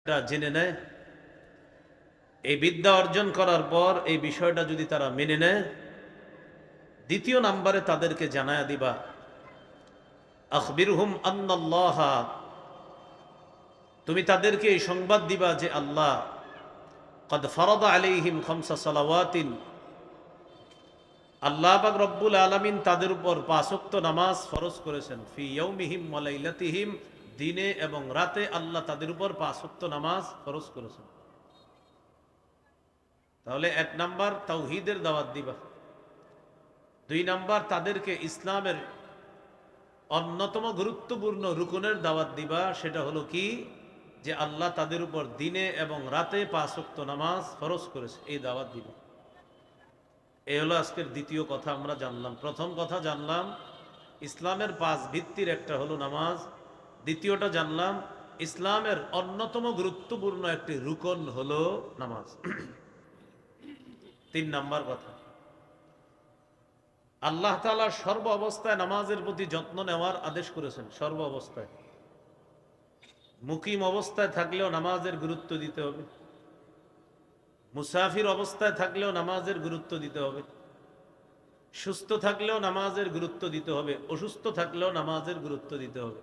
জেনে নেয়, এই বিদ্যা অর্জন করার পর এই বিষয়টা যদি তারা মেনে নেয়, দ্বিতীয় নাম্বারে তাদেরকে জানায়া দিবা আখবিরহুম আন্নাল্লাহ, তুমি তাদেরকে এই সংবাদ দিবা যে আল্লাহ কদ ফরাদা আলাইহিম খামসা সালাওয়াতিন, আল্লাহ পাক রব্বুল আলামিন তাদের উপর 5 ওয়াক্ত নামাজ ফরজ করেছেন। ফি ইয়াউমিহিম ওয়া লাইলাতিহিম, দিনে এবং রাতে আল্লাহ তাদের উপর 5 ওয়াক্ত নামাজ ফরজ করেছেন। তাহলে 1 নাম্বার তাওহীদের দাওয়াত দিবা, 2 নাম্বার তাদেরকে ইসলামের অন্যতম গুরুত্বপূর্ণ রুকনের দাওয়াত দিবা, সেটা হলো কি যে আল্লাহ তাদের উপর দিনে এবং রাতে 5 ওয়াক্ত নামাজ ফরজ করেছে, এই দাওয়াত দিবা। এই হলো আজকের দ্বিতীয় কথা আমরা জানলাম। প্রথম কথা জানলাম ইসলামের 5 ভিত্তির একটা হলো নামাজ, দ্বিতীয়টা জানলাম ইসলামের অন্যতম গুরুত্বপূর্ণ একটি রুকন হলো নামাজ। 3 নাম্বার কথা, আল্লাহ তাআলা সর্ব অবস্থায় নামাজের প্রতি যত্ন নেওয়ার আদেশ করেছেন। সর্ব অবস্থায়, মুকিম অবস্থায় থাকলেও নামাজের গুরুত্ব দিতে হবে, মুসাফির অবস্থায় থাকলেও নামাজের গুরুত্ব দিতে হবে, সুস্থ থাকলেও নামাজের গুরুত্ব দিতে হবে, অসুস্থ থাকলেও নামাজের গুরুত্ব দিতে হবে,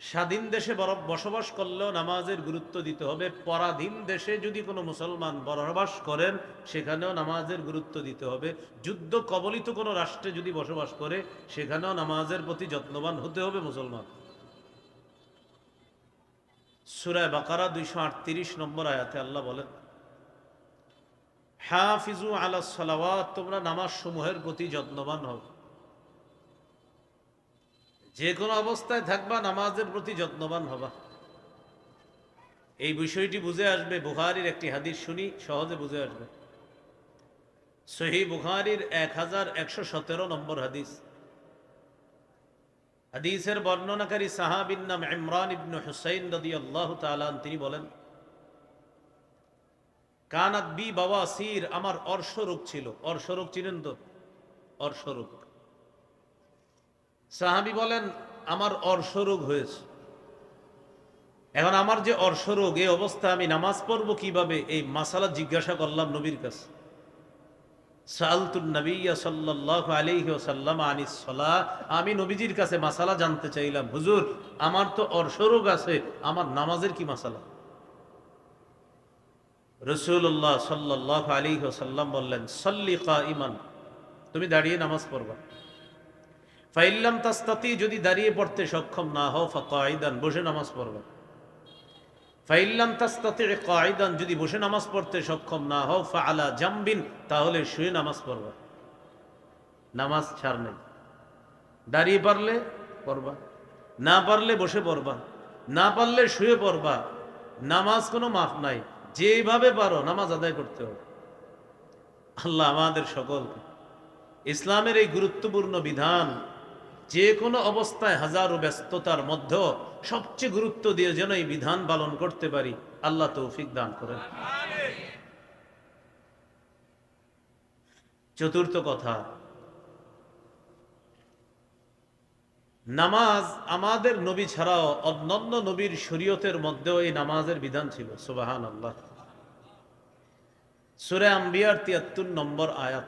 স্বাধীন দেশে বসবাস করলেও নামাজের গুরুত্ব দিতে হবে, পরাধীন দেশে যদি কোনো মুসলমান বসবাস করেন সেখানেও নামাজের গুরুত্ব দিতে হবে, যুদ্ধ কবলিত কোনো রাষ্ট্রে যদি বসবাস করে সেখানেও নামাজের প্রতি যত্নবান হতে হবে মুসলমান। সূরা বাকারা 238 নম্বর আয়াতে আল্লাহ বলেন, হাফিজু আলাস সালাওয়াত, তোমরা নামাজ সমূহের প্রতি যত্নবান হও। যে কোনো অবস্থায় থাকবা নামাজের প্রতি যত্নবান হবা। এই বিষয়টি বুঝে আসবে, বুখারীর একটি হাদিস শুনি, সহজে বুঝে আসবে। সহিহ বুখারীর 1117 নম্বর হাদিস। হাদিসের বর্ণনাকারী সাহাবীর নাম ইমরান ইবনে হুসাইন রাদিয়াল্লাহু তাআলা, তিনি বলেন, কানাত বি বাওয়াসির, আমার অর্শরোগ ছিল। অর্শরোগ চিনেন তো? অর্শরোগ। সাহাবী বলেন আমার অর্শরোগ হয়েছে। এখন আমার যে অর্শরোগ, এই অবস্থায় আমি নামাজ পড়বো কিভাবে, এই মাসালা জিজ্ঞাসা করলাম নবীর কাছে। সাআলতুন নবিয়্য সাল্লাল্লাহু আলাইহি ওয়াসাল্লাম আনিস সালাহ, আমি নবীজির কাছে মাসালা জানতে চাইলাম, হুজুর আমার তো অর্শরোগ আছে, আমার নামাজের কি মাসালা? রাসূলুল্লাহ সাল্লাল্লাহু আলাইহি ওয়াসাল্লাম বললেন, সাল্লি কাইমান, তুমি দাঁড়িয়ে নামাজ পড়বা। ফাইল্লাম তাস্তাতি, যদি দাঁড়িয়ে পড়তে সক্ষম না হও, ফাকাইদান, বসে নামাজ পড়বা। ফাইল্লাম তাস্তাতি কাইদান, যদি বসে নামাজ পড়তে সক্ষম না হও, ফাআলা জামবিন, তাহলে শুয়ে নামাজ পড়বা। নামাজ ছাড় নেই, দাঁড়িয়ে পারলে পড়বা, না পারলে বসে পড়বা, না পারলে শুয়ে পড়বা। নামাজ কোনো মাফ নাই, যেভাবে পারো নামাজ আদায় করতে হবে। আল্লাহ আমাদের সকলকে ইসলামের এই গুরুত্বপূর্ণ বিধান যে কোনো অবস্থায়, হাজারো ব্যস্ততার মধ্যে সবচেয়ে গুরুত্ব দিয়ে যেন এই বিধান পালন করতে পারি, আল্লাহ তৌফিক দান করেন। চতুর্থ কথা, নামাজ আমাদের নবী ছাড়াও অন্যান্য নবীর শরীয়তের মধ্যেও এই নামাজের বিধান ছিল। সুবহানাল্লাহ। সূরা আম্বিয়ার 73 নম্বর আয়াত।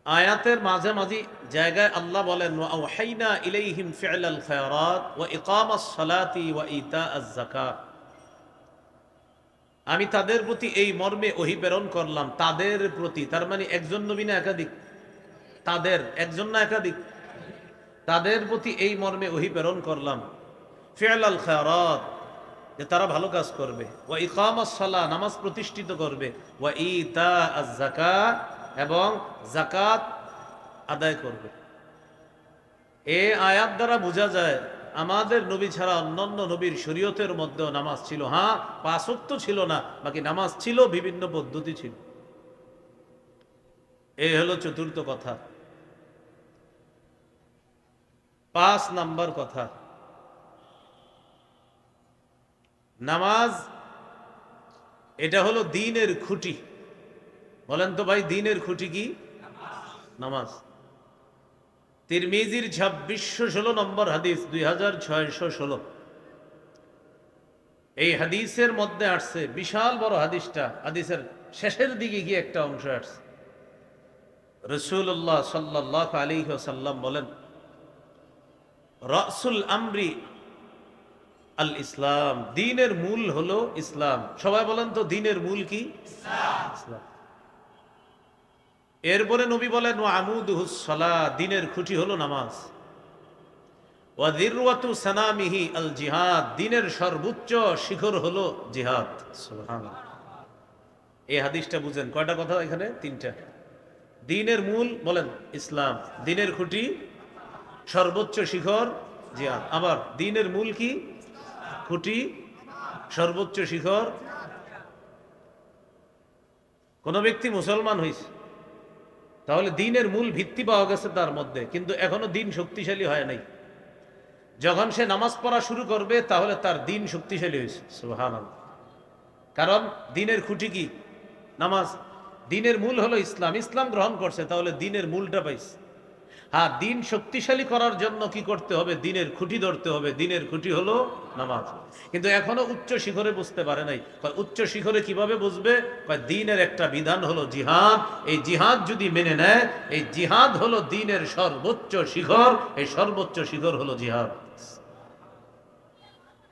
আয়াতের মাঝামাঝি জায়গায় আল্লাহ বলেন, ওয়া আওহাইনা ইলাইহিম ফি'লাল খায়রাত ওয়া ইকামাস সালাতি ওয়া ইতাআজ যাকাত, আমি তাদের প্রতি এই মর্মে ওহী প্রেরণ করলাম। তাদের প্রতি, তার মানে একজন নবী না একাধিক? তাদের, একজন না একাধিক? তাদের প্রতি এই মর্মে ওহী প্রেরণ করলাম, ফি'লাল খায়রাত, যে তারা ভালো কাজ করবে, ওয়া ইকামাস সালাহ, নামাজ প্রতিষ্ঠিত করবে, ওয়া ইতাআজ যাকাত, এবং যাকাত আদায় করবে। এই আয়াত দ্বারা বোঝা যায় আমাদের নবী ছাড়া অন্যান্য নবীর শরীয়তের মধ্যেও নামাজ ছিল। হ্যাঁ, 5 ওয়াক্ত ছিল না, বাকি নামাজ ছিল, বিভিন্ন পদ্ধতি ছিল। এই হলো চতুর্থ কথা। 5 নাম্বার কথা, নামাজ এটা হলো দ্বীনের খুঁটি। বলেন তো ভাই, দ্বীনের খুঁটি কি? নামাজ। তিরমিজির 2616 নম্বর হাদিস, 2616, এই হাদিসের মধ্যে আসছে, বিশাল বড় হাদিসটা, হাদিসের শেষের দিকে গিয়ে একটা অংশ আসছে। রাসূলুল্লাহ সাল্লাল্লাহু আলাইহি ওয়াসাল্লাম বলেন, রাসুল আমরি আল ইসলাম, দ্বীনের মূল হলো ইসলাম। সবাই বলেন তো দ্বীনের মূল কি? ইসলাম। এরপরে নবী বলেন ওয়া আমুদুহুস সালাহ, দ্বীনের খুঁটি হলো নামাজ। ওয়া যিরওয়াতু সানামিহি আল জিহাদ, দ্বীনের সর্বোচ্চ শিখর হলো জিহাদ। সুবহানাল্লাহ। এই হাদিসটা বুঝেন, কয়টা কথা এখানে? তিনটা। দ্বীনের মূল বলেন ইসলাম, দ্বীনের খুঁটি সর্বোচ্চ শিখর জিহাদ। আবার দ্বীনের মূল কি? খুঁটি সর্বোচ্চ শিখর। কোন ব্যক্তি মুসলমান হয়েছে, তাহলে দ্বীনের মূল ভিত্তি পাওয়া গেছে তার মধ্যে, কিন্তু এখনো দ্বীন শক্তিশালী হয় নাই। যখন সে নামাজ পড়া শুরু করবে তাহলে তার দ্বীন শক্তিশালী হয়েছে। সুবহানাল্লাহ। কারণ দ্বীনের খুঁটি কি? নামাজ। দ্বীনের মূল হলো ইসলাম, ইসলাম গ্রহণ করছে, তাহলে দ্বীনের মূলটা পাইছে। হ্যাঁ, দ্বীন শক্তিশালী করার জন্য কি করতে হবে? দ্বীনের খুঁটি ধরতে হবে, দ্বীনের খুঁটি হলো নামাজ। কিন্তু এখনো উচ্চ শিখরে বুঝতে পারে নাই। উচ্চ শিখরে কিভাবে বুঝবে? দ্বীনের একটা বিধান হলো জিহাদ, এই জিহাদ যদি মেনে নেয়, এই জিহাদ হলো দ্বীনের সর্বোচ্চ শিখর, এই সর্বোচ্চ শিখর হলো জিহাদ।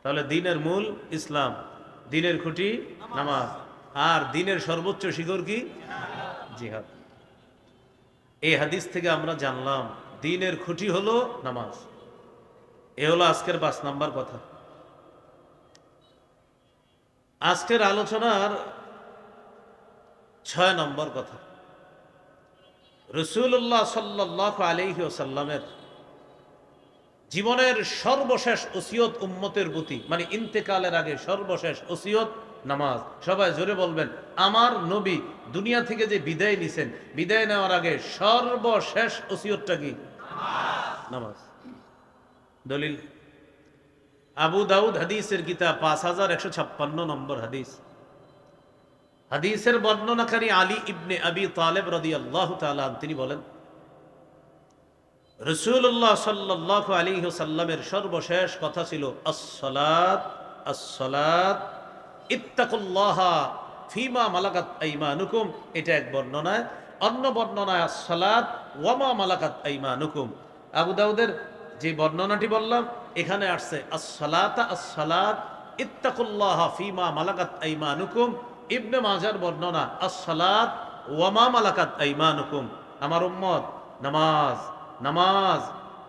তাহলে দ্বীনের মূল ইসলাম, দ্বীনের খুঁটি নামাজ, আর দ্বীনের সর্বোচ্চ শিখর কি? জিহাদ। এই হাদিস থেকে আমরা জানলাম দ্বীনের খুঁটি হলো নামাজ। এ হলো আজকের 5 নাম্বার কথা। আজকের আলোচনার 6 নম্বর কথা, রাসূলুল্লাহ সাল্লাল্লাহু আলাইহি ওয়াসাল্লামের জীবনের সর্বশেষ ওসিয়ত উম্মতের প্রতি, মানে ইন্তেকালের আগে সর্বশেষ ওসিয়ত নামাজ। সবাই জোরে বলবেন, আমার নবী দুনিয়া থেকে যে বিদায় নিছেন, বিদায় নেওয়ার আগে সর্বশেষ ওসিয়তটা কি? নামাজ। দলিল আবু দাউদ হাদিসের কিতাব 5156 নম্বর হাদিস। হাদিসের বর্ণনাকারী আলী ইবনে আবি তালেব রাদিয়াল্লাহু তাআলা তিনি বলেন, রাসূলুল্লাহ সাল্লাল্লাহু আলাইহি ওয়াসাল্লামের সর্বশেষ কথা ছিল আস-সালাত, আস-সালাত ইত্তাকুল্লাহা ফিমা মালাকাত আইমানুকুম। এটা এক বর্ণনায়। অন্য বর্ণনায় আস-সালাত ওয়া মা মালাকাত আইমানুকুম। আবু দাউদের যে বর্ণনাটি বললাম, এখানে আসছে আস-সালাতা, আস-সালাত ইত্তাকুল্লাহা ফিমা মালাকাত আইমানুকুম। ইবনে মাজার বর্ণনা আস-সালাত ওয়া মা মালাকাত আইমানুকুম। আমার উম্মত, নামাজ, নামাজ।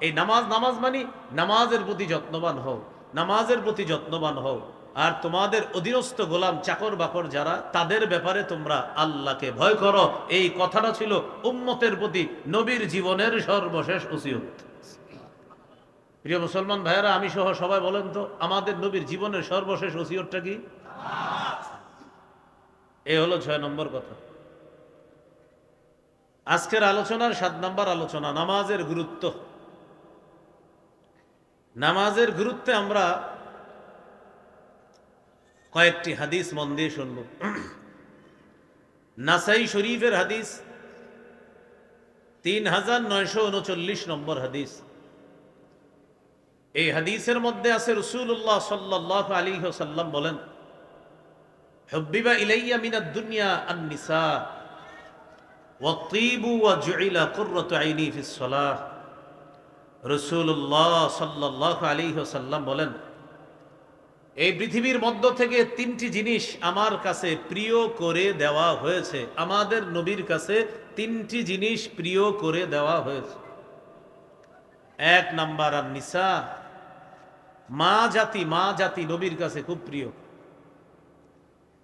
এই নামাজ, নামাজ মানে নামাজের প্রতি যত্নবান হও, নামাজের প্রতি যত্নবান হও। আর তোমাদের অধীনস্থ গোলাম চাকর বাকর যারা, তাদের ব্যাপারে তোমরা আল্লাহকে ভয় করো। এই কথাটা ছিল উম্মতের প্রতি নবীর জীবনের সর্বশেষ ওসিয়ত। প্রিয় মুসলমান ভাইয়েরা, আমি সহ সবাই বলেন তো, আমাদের নবীর জীবনের সর্বশেষ ওসিয়তটা কি? এ হলো 6 নম্বর কথা। আজকের আলোচনার 7 নম্বর আলোচনা, নামাজের গুরুত্ব। নামাজের গুরুত্বে আমরা কয়েকটি হাদিস মন দিয়ে শুনব। নাসাই শরীফের হাদিস 3939 নম্বর হাদিস। এই হাদিসের মধ্যে আছে রাসূলুল্লাহ সাল্লাল্লাহু আলাইহি ওয়াসাল্লাম বলেন, হুব্বিবা ইলাইয়া মিনাদ দুনিয়া আন-নিসা ওয়া তিবু ওয়া জুইলা কুররাতু আইনি ফিস সালাহ। রাসূলুল্লাহ সাল্লাল্লাহু আলাইহি ওয়াসাল্লাম বলেন, এই পৃথিবীর মধ্য থেকে 3টি জিনিস আমার কাছে প্রিয় করে দেওয়া হয়েছে। আমাদের নবীর কাছে 3টি জিনিস প্রিয় করে দেওয়া হয়েছে। 1 নাম্বার আন-নিসা, মা জাতি, মা জাতি নবীর কাছে খুব প্রিয়।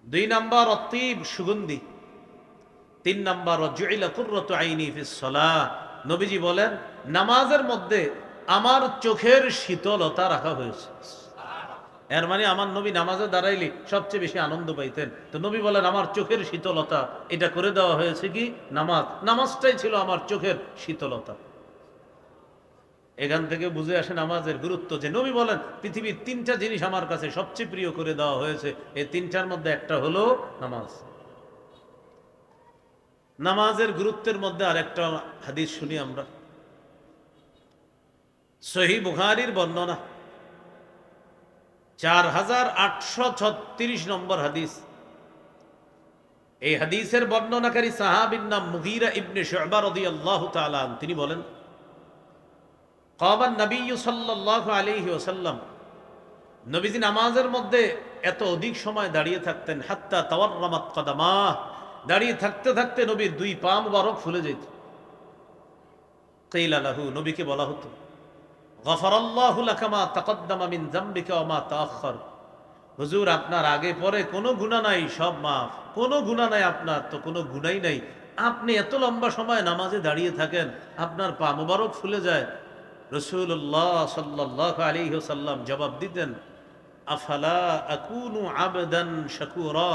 2 নাম্বার অতীব, সুগন্ধি। 3 নাম্বার জুইলা কুররাতু আইনি ফিস সালাহ। নবীজি বলেন, নামাজের মধ্যে আমার চোখের শীতলতা রাখা হয়েছে। এর মানে আমার নবী নামাজে দাঁড়াইলে সবচেয়ে বেশি আনন্দ পাইতেন। তো নবী বলেন, আমার চোখের শীতলতা এটা করে দেওয়া হয়েছে কি? নামাজ। নামাজটাই ছিল আমার চোখের শীতলতা। এখান থেকে বুঝে আসে নামাজের গুরুত্ব, যে নবী বলেন পৃথিবীর 3টা জিনিস আমার কাছে সবচেয়ে প্রিয় করে দেওয়া হয়েছে, এই 3টার মধ্যে একটা হলো নামাজ। নামাজের গুরুত্বের মধ্যে আরেকটা হাদিস শুনি আমরা, সহিহ বুখারীর বর্ণনা। 4836 নম্বর হাদিস। এই হাদিসের বর্ণনাকারী সাহাবীর নাম মুগীরা ইবনে শুবা রাদিয়াল্লাহু তাআলা আনহু। তিনি বলেন, ক্বামান নবী সাল্লাল্লাহু আলাইহি ওয়াসাল্লাম, নবীজি নামাজের মধ্যে এত অধিক সময় দাঁড়িয়ে থাকতেন, হাত্তা তাওয়াররামাত কদামাহ, দাঁড়িয়ে থাকতে থাকতে নবীর দুই পা মুবারক ফুলে যেত। কিলা লাহু, নবীকে বলা হতো, গফারাল্লাহু লাকা মা তাকদ্দামা মিন যামবিকা ওয়া মা তাআখার, হুজুর আপনার আগে পরে কোনো গুনাহ নাই, সব মাফ, কোনো গুনাহ নাই, আপনার তো কোনো গুনাহই নাই, আপনি এত লম্বা সময় নামাজে দাঁড়িয়ে থাকেন, আপনার পা মুবারক ফুলে যায়। রাসূলুল্লাহ সাল্লাল্লাহু আলাইহি ওয়াসাল্লাম জবাব দিতেন, আফালা আকুনু আবদান শাকুরা,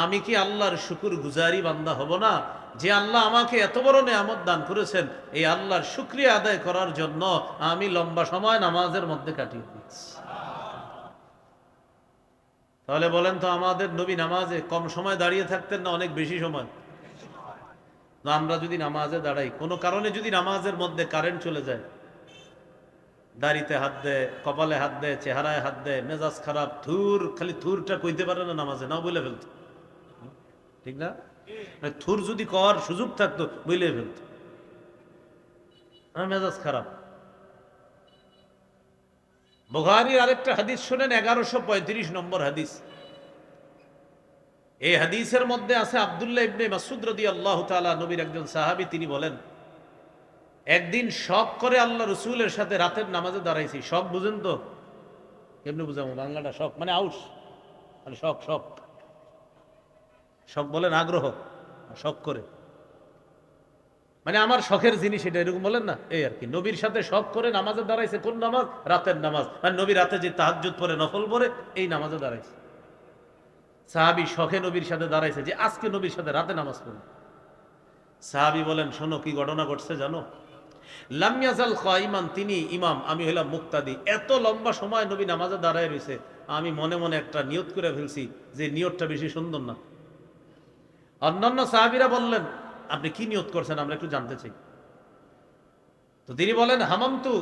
আমি কি আল্লাহর শুকর গুজারি বান্দা হব না, যে আল্লাহ আমাকে এত বড় নেয়ামত দান করেছেন, এই আল্লাহর শুকরিয়া আদায় করার জন্য আমি লম্বা সময় নামাজের মধ্যে কাটিয়ে দিচ্ছি। তাহলে বলেন তো, আমাদের নবী নামাজে কম সময় দাঁড়িয়ে থাকতেন না অনেক বেশি সময়? না, আমরা যদি নামাজে দাঁড়াই, কোনো কারণে যদি নামাজের মধ্যে কারেন্ট চলে যায়, দাড়িতে হাত দেয়, কপালে হাত দেয়, চেহারায় হাত দেয়, মেজাজ খারাপ, থুর, খালি থুরটা কইতে পারে না নামাজে, না বলে ফেলতো, ঠিক না? থুর যদি কর সুযোগ থাকতো বলে ফেলতো, মেজাজ খারাপ। বুখারীর আরেকটা হাদিস শুনেন, 1135 নম্বর হাদিস। এই হাদিসের মধ্যে আছে আব্দুল্লাহ ইবনে মাসউদ রাদিয়াল্লাহু তাআলা, নবীর একজন সাহাবী, তিনি বলেন, একদিন শখ করে আল্লাহ রসুলের সাথে রাতের নামাজে দাঁড়াইছি। শখ বুঝেন তো? কেমনি বুঝাবো বাংলাটা? শখ মানে আউস, মানে শখ, শখ, শখ বলেন আগ্রহ, শখ করে মানে আমার শখের জিনিস এটা, এরকম বলেন না, এই আর কি। নবীর সাথে শখ করে নামাজে দাঁড়াইছে। কোন নামাজ? রাতের নামাজ। আর নবী রাতে যে তাহাজ্জুদ পড়ে, নফল পড়ে, এই নামাজে দাঁড়াইছে। সাহাবী শখে নবীর সাথে দাঁড়াইছে যে আজকে নবীর সাথে রাতে নামাজ পড়ে। সাহাবী বলেন, শোনো কি ঘটনা ঘটছে জানো? লাম ইয়াজাল কাইমান, তিনি ইমাম, আমি হইলাম মুক্তাদি। এত লম্বা সময় নবী নামাজে দাঁড়ায় রয়েছে, আমি মনে মনে একটা নিয়ত করে ফেলছি যে নিয়তটা বেশি সুন্দর না। অন্যান্য সাহাবীরা বললেন, আপনি কি নিয়ত করছেন, আমরা একটু জানতে চাই। তো তিনি বলেন, হামামতু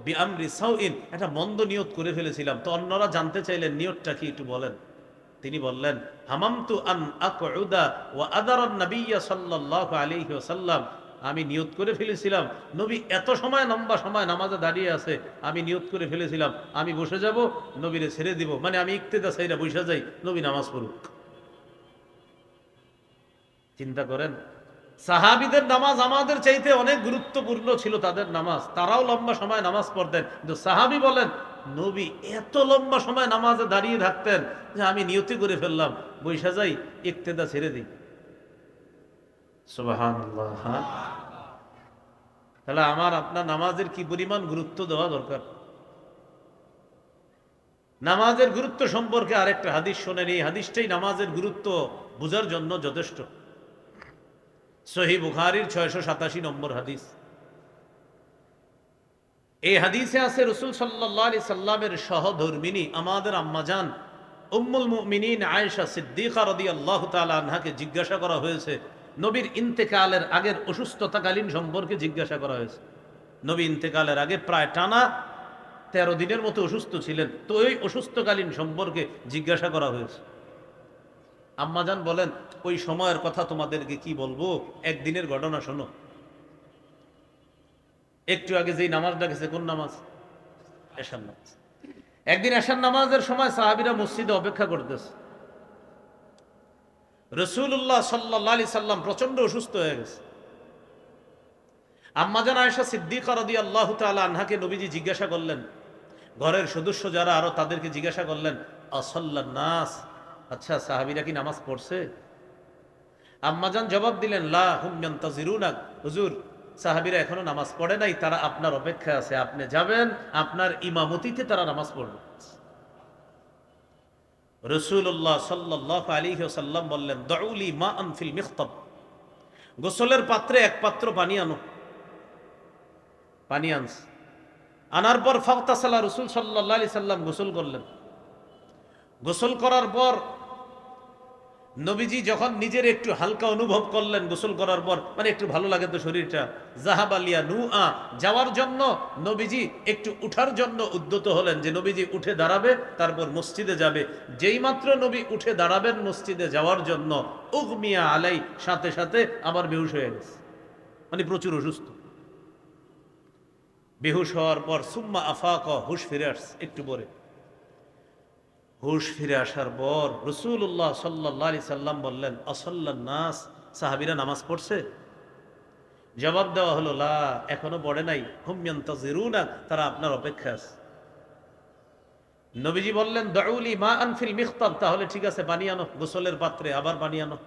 বিআমরি সাউইন, একটা মন্দ নিয়ত করে ফেলেছিলাম। তো অন্যরা জানতে চাইলেন নিয়তটা কি, একটু বলেন। তিনি বললেন, হামামতু আন আকউদা ওয়া আদারান নবিয়্য সাল্লাল্লাহু আলাইহি ওয়াসাল্লাম, আমি নিয়ত করে ফেলেছিলাম, নবী এত সময় লম্বা সময় নামাজে দাঁড়িয়ে আছে, আমি নিয়ত করে ফেলেছিলাম আমি বসে যাব, নবীরে ছেড়ে দিব, মানে আমি ইক্তেদা চাইরা বসে যাই, নবী নামাজ পড়ুক। চিন্তা করেন, সাহাবীদের নামাজ আমাদের চাইতে অনেক গুরুত্বপূর্ণ ছিল তাদের নামাজ, তারাও লম্বা সময় নামাজ পড়তেন, কিন্তু সাহাবী বলেন, নবী এত লম্বা সময় নামাজে দাঁড়িয়ে থাকতেন যে আমি নিয়তি করে ফেললাম, বৈশা যাই, ইক্তেদা ছেড়ে দিই। সুবহানাল্লাহ। তাহলে আমার আপনার নামাজের কি পরিমাণ গুরুত্ব দেওয়া দরকার। নামাজের গুরুত্ব সম্পর্কে আরেকটা হাদিস শোনেন, এই হাদিসটাই নামাজের গুরুত্ব বোঝার জন্য যথেষ্ট। সহিহ বুখারীর 687 নম্বর হাদিস। এই হাদিসে আছে, রাসূল সাল্লাল্লাহু আলাইহি সাল্লামের সহধর্মিণী আমাদের আম্মাজান উম্মুল মুমিনিন আয়েশা সিদ্দিকা রাদিয়াল্লাহু তাআলা আনহাকে জিজ্ঞাসা করা হয়েছে, নবীর ইন্তেকালের আগের অসুস্থতাকালীন সম্পর্কে জিজ্ঞাসা করা হয়েছে। নবী ইন্তেকালের আগে প্রায় টানা 13 দিনের মতো অসুস্থ ছিলেন, তো ওই অসুস্থকালীন সম্পর্কে জিজ্ঞাসা করা হয়েছে। আম্মাজান বলেন, ওই সময়ের কথা তোমাদেরকে কি বলবো, একদিনের ঘটনা শোনো। একটু আগে যেই নামাজটা গেছে, কোন নামাজ? এশার নামাজ। একদিন এশার নামাজের সময় সাহাবীরা মসজিদে অপেক্ষা করতেছে। রাসূলুল্লাহ সাল্লাল্লাহু আলাইহি সাল্লাম প্রচন্ড অসুস্থ হয়ে গেছে। আম্মাজান আয়েশা সিদ্দিকা রাদিয়াল্লাহু তাআলা আনহাকে নবীজি জিজ্ঞাসা করলেন, ঘরের সদস্য যারা আরো তাদেরকে জিজ্ঞাসা করলেন, আসাল্লান নাস, আচ্ছা সাহাবীরা কি নামাজ পড়ছে? আম্মাজান জবাব দিলেন, লা হুম ইয়ান্তাজিরুনাক, হুজুর সাহাবীরা এখনো নামাজ পড়ে নাই, তারা আপনার অপেক্ষায় আছে, আপনি যাবেন, আপনার ইমামতিতে তারা নামাজ পড়বে। রাসূলুল্লাহ সাল্লাল্লাহু আলাইহি ওয়াসাল্লাম বললেন, দাউলি মাআন ফিল মিখতাব, গোসলের পাত্রে এক পাত্র পানি আনো। পানি আনস, আনার পর ফাগতাসালা, রাসূল সাল্লাল্লাহু আলাইহি সাল্লাম গোসল করলেন। গোসল করার পর নবীজি যখন নিজের একটু হালকা অনুভব করলেন গোসল করার পর, মানে একটু ভালো লাগে তো শরীরটা, জাহাবালিয়া নুআ, যাওয়ার জন্য নবীজি একটু উঠার জন্য উদ্যত হলেন, যে নবীজি উঠে দাঁড়াবে তারপর মসজিদে যাবে। যেই মাত্র নবী উঠে দাঁড়াবেন মসজিদে যাওয়ার জন্য, উগমিয়া আলাই, সাথে সাথে আবার বেহুশ হয়ে গেছে, মানে প্রচুর অসুস্থ। বেহুশ হওয়ার পর সুম্মা আফাক, হুশ ফিরে আসছে একটু পরে। হুশ ফিরে আসার পর রাসূলুল্লাহ সাল্লাল্লাহু আলাইহি সাল্লাম বললেন, আসল্লান নাস, সাহাবীরা নামাজ পড়ছে? জবাব দেওয়া হলো, লা, এখনো পড়ে নাই, হুম ইয়ান্তাজিরুনা, তারা আপনার অপেক্ষায় আছে। নবীজি বললেন, দাউলি মা আনফিল মিখতাব, তাহলে ঠিক আছে পানি আনো গোসলের পাত্রে, আবার পানি আনো।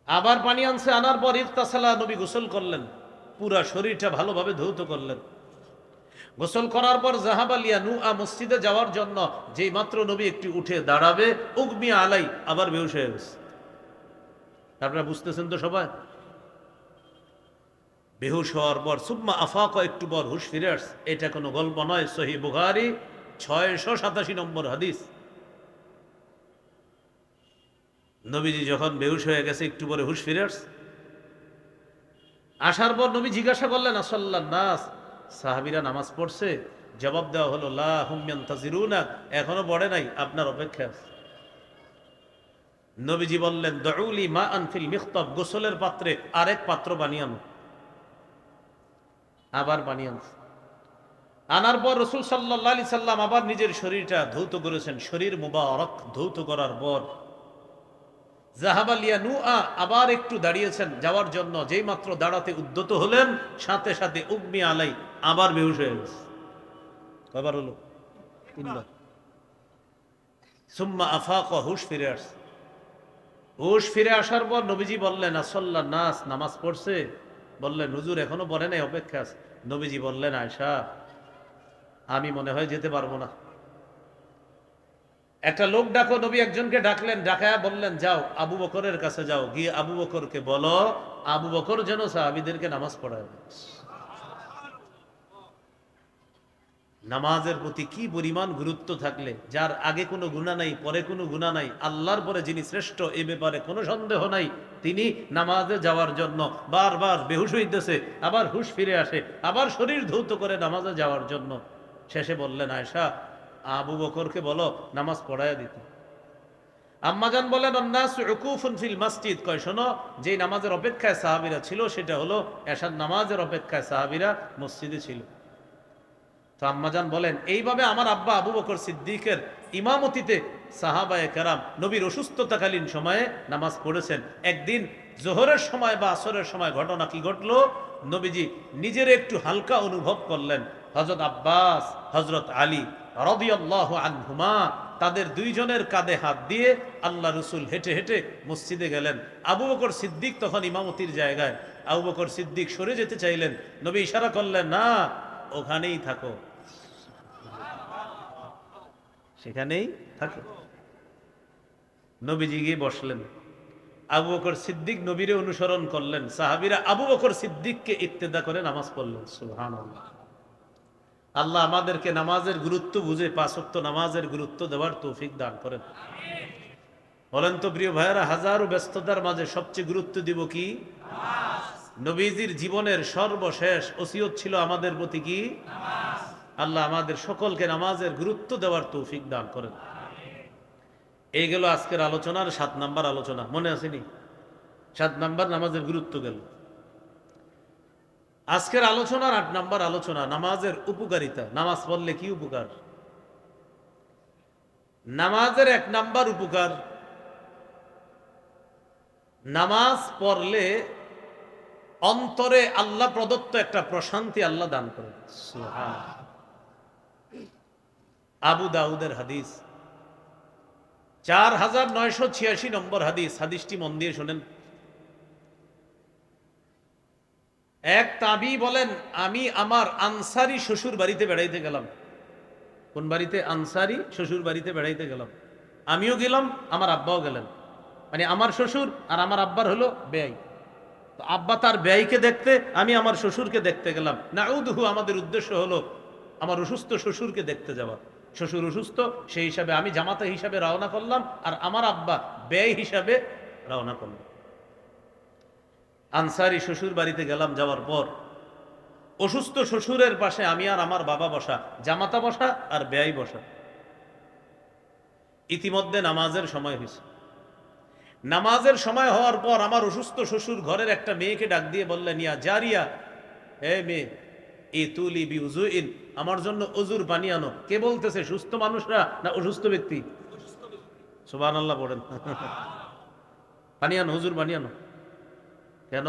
আবার পানি আনছে, আনার পর ইগতাসালা, নবী গোসল করলেন, পুরা শরীরটা ভালোভাবে ধৌত করলেন। গোসল করার পর জাহাবালিয়া নুআ, মসজিদে যাওয়ার জন্য যেই মাত্র নবী একটু উঠে দাঁড়াবে, উগমি আলাই, আবার বেহুশ হয়ে গেছে। আপনারা বুঝতেছেন তো সবাই? বেহুশ হওয়ার পর সুম্মা আফাক, একটু পর হুশ ফিরে আসছে। এটা কোনো গল্প নয়, সহিহ বুখারী 687 নম্বর হাদিস। নবীজি যখন বেহুশ হয়ে গেছে, একটু পরে হুশ ফিরে আসছে। আসার পর নবী জিজ্ঞাসা করলেন, আসল্লান নাস, সাহাবীরা নামাজ পড়ছে? জবাব দেওয়া হলো, লা হুম ইয়ান্তাজিরুনা, এখনো পড়ে নাই, আপনার অপেক্ষায় আছে। নবীজি বললেন, দাউলি মা আনফিল মিখতাব, গোসলের পাত্রে আরেক পাত্র বানিয়ে আনো। আবার বানিয়ে আনছে। আনার পর রাসূল সাল্লাল্লাহু আলাইহি সাল্লাম আবার নিজের শরীরটা ধৌত করেছেন। শরীর মুবারক ধৌত করার পর জাহাবালিয়া নুআ, আবার একটু দাঁড়িয়েছেন যাওয়ার জন্য। যেই মাত্র দাঁড়াতে উদ্যত হলেন, সাথে সাথে উগমি আলাই, আবার বেহুশ হয়ে গেছে। কয়বার হলো? তিনবার। সুম্মা আফাক, হুশ ফিরে আসছে। হুশ ফিরে আসার পর নবীজি বললেন, আসল্লান নাস, নামাজ পড়ছে? বললেন, হুজুর এখনো পড়ে নাই, অপেক্ষা আছে। নবীজি বললেন, আয়েশা, আমি মনে হয় যেতে পারবো না। একটা লোক ডাকো। নবী একজনকে ডাকলেন, ডাকায়া বললেন, যাও আবু বকরের কাছে যাও, গিয়ে আবু বকরকে বলো আবু বকর যেন সাহাবীদেরকে নামাজ পড়ায়। নামাজের প্রতি কি পরিমাণ গুরুত্ব থাকলে, যার আগে কোনো গুনাহ নাই, পরে কোনো গুনাহ নাই, আল্লাহর পরে যিনি শ্রেষ্ঠ এ ব্যাপারে কোনো সন্দেহ নাই, তিনি নামাজে যাওয়ার জন্য বারবার বেহুশ হইতেছে, আবার হুশ ফিরে আসে, আবার শরীর ধৌত করে নামাজে যাওয়ার জন্য। শেষে বললেন, আয়েশা, আবু বকরকে বলো নামাজ পড়ায়া দিতে। আম্মাজান বলেন, আন্নাস উকুফুন ফিল মসজিদ, কয় শোনো, যেই নামাজের অপেক্ষায় সাহাবীরা ছিল সেটা হলো এশার নামাজের অপেক্ষায় সাহাবীরা মসজিদে ছিল। তো আম্মাজান বলেন, এইভাবে আমার আব্বা আবু বকর সিদ্দিকের ইমামতিতে সাহাবায়ে কেরাম নবীর অসুস্থতাকালীন সময়ে নামাজ পড়েছেন। একদিন জোহরের সময় বা আসরের সময় ঘটনা কি ঘটলো, নবীজি নিজের একটু হালকা অনুভব করলেন। হযরত আব্বাস, হযরত আলী রাদিয়াল্লাহু আনহুমা, তাদের দুইজনের কাঁধে হাত দিয়ে আল্লাহ রসুল হেঁটে হেঁটে মসজিদে গেলেন। আবু বকর সিদ্দিক তখন ইমামতির জায়গায়। আবু বকর সিদ্দিক সরে যেতে চাইলেন, নবী ইশারা করলেন, না, ওখানেই থাকো, সেখানেই থাকো। নবীজি গিয়ে বসলেন। আবু বকর সিদ্দিক নবীরে অনুসরণ করলেন। সাহাবীরা আবু বকর সিদ্দিককে ইক্তেদা করে নামাজ পড়লেন। সুবহানাল্লাহ। আল্লাহ আমাদেরকে নামাজের গুরুত্ব বুঝে 5 ওয়াক্ত নামাজের গুরুত্ব দেওয়ার তৌফিক দান করেন। বলেন তো প্রিয় ভাইয়েরা, হাজারো ব্যস্ততার মাঝে সবচেয়ে গুরুত্ব দিব কি? নবীজির জীবনের সর্বশেষ ওসিয়ত ছিল আমাদের প্রতি কি? আল্লাহ আমাদের সকলকে নামাজের গুরুত্ব দেওয়ার তৌফিক দান করেন। এই গেল আজকের আলোচনার 7 নাম্বার আলোচনা, মনে আসেনি? 7 নাম্বার নামাজের গুরুত্ব গেল। আজকের আলোচনার 8 নাম্বার আলোচনা, নামাজের উপকারিতা। নামাজ পড়লে কি উপকার? নামাজের 1 নাম্বার উপকার, নামাজ পড়লে অন্তরে আল্লাহ প্রদত্ত একটা প্রশান্তি আল্লাহ দান করেন। সুবহানাল্লাহ। আবু দাউদের হাদিস, 4986 নম্বর হাদিস। হাদিসটি মন দিয়ে শোনেন। এক তাবি বলেন, আমি আমার আনসারি শ্বশুর বাড়িতে বেড়াইতে গেলাম। কোন বাড়িতে? আনসারি শ্বশুর বাড়িতে বেড়াইতে গেলাম। আমিও গেলাম, আমার আব্বাও গেলেন। মানে আমার শ্বশুর আর আমার আব্বার হলো বেয়াই। তো আব্বা তার বেয়াইকে দেখতে, আমি আমার শ্বশুরকে দেখতে গেলাম। নাউদুহু, আমাদের উদ্দেশ্য হলো আমার অসুস্থ শ্বশুরকে দেখতে যাওয়া। শ্বশুর অসুস্থ, সেই হিসাবে আমি জামাতা হিসাবে রওনা করলাম, আর আমার আব্বা ব্যয় হিসাবে রওনা করলাম। আনসারি শ্বশুর বাড়িতে গেলাম, যাওয়ার পর অসুস্থ শ্বশুরের পাশে আমি আর আমার বাবা বসা, জামাতা বসা আর ব্যয় বসা। ইতিমধ্যে নামাজের সময় হয়েছে। নামাজের সময় হওয়ার পর আমার অসুস্থ শ্বশুর ঘরের একটা মেয়েকে ডাক দিয়ে বললেন, ইয়া জারিয়া, হে মেয়ে, ই তুলি বি উজুইন, আমার জন্য অজুর পানি আনো। কে বলতেছে, সুস্থ মানুষরা না অসুস্থ ব্যক্তি? সুবহানাল্লাহ পড়েন। পানি আনো, হুজুর পানি আনো। কেন?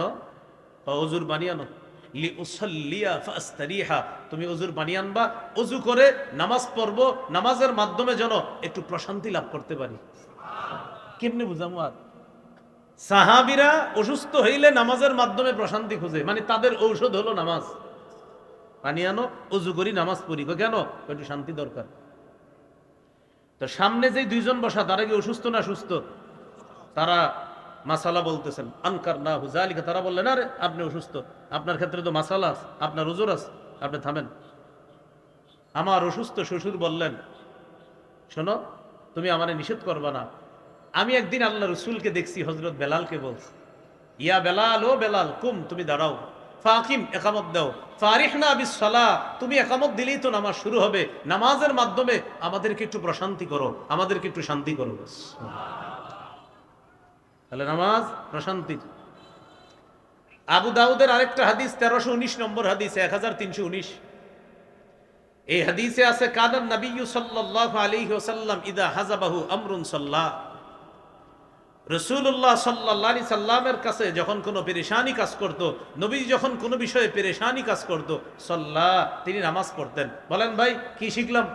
অজুর পানি আনো। লি উসাল্লিয়া ফাস্তারিহা, তুমি অজুর পানি আনবা, অজু করে নামাজ পড়বো, নামাজের মাধ্যমে যেন একটু প্রশান্তি লাভ করতে পারি। কেমনে বুঝামো? আর সাহাবীরা অসুস্থ হইলে নামাজের মাধ্যমে প্রশান্তি খুঁজে, মানে তাদের ঔষধ হলো নামাজ। পানি আনো, অজু করি, নামাজ পড়ি। কেন? একটু শান্তি দরকার। তো সামনে যে দুইজন বসা, তারা কি অসুস্থ না সুস্থ? তারা মাসালা বলতেছেন, আনকার না হুজালিকা, তারা বললেন, আরে আপনি অসুস্থ, আপনার ক্ষেত্রে তো মাসালা আছে, আপনার ওজোর আছে, আপনি থামেন। আমার অসুস্থ শ্বশুর বললেন, শোনো, তুমি আমারে নিষেধ করবা না। আমি একদিন আল্লাহ রসুলকে দেখছি, হজরত বেলালকে বলছি, ইয়া বেলাল, ও বেলাল, কুম, তুমি দাঁড়াও, ফাকিম, একামত দাও, ফারিহনা বিসসালাহ, তুমি একামত দিলেই তো নামাজ শুরু হবে, নামাজের মাধ্যমে আমাদেরকে একটু প্রশান্তি করো, আমাদেরকে একটু শান্তি করো। তাহলে নামাজ প্রশান্তি। আবু দাউদের আরেকটা হাদিস, 1319 নম্বর হাদিস, 1319, এই হাদিসে আছে, কানান নবিয়্যু সাল্লাল্লাহু আলাইহি ওয়াসাল্লাম ইদা হাযাবাহু আমরুন সাল্লাহ, রাসূলুল্লাহ সাল্লাল্লাহু আলাইহি সাল্লামের কাছে যখন কোনো পেরেশানি কাজ করত, নবী যখন কোনো বিষয়ে পেরেশানি কাজ করত, সাল্লাহ, তিনি নামাজ পড়তেন। বলেন ভাই, কি শিখলাম?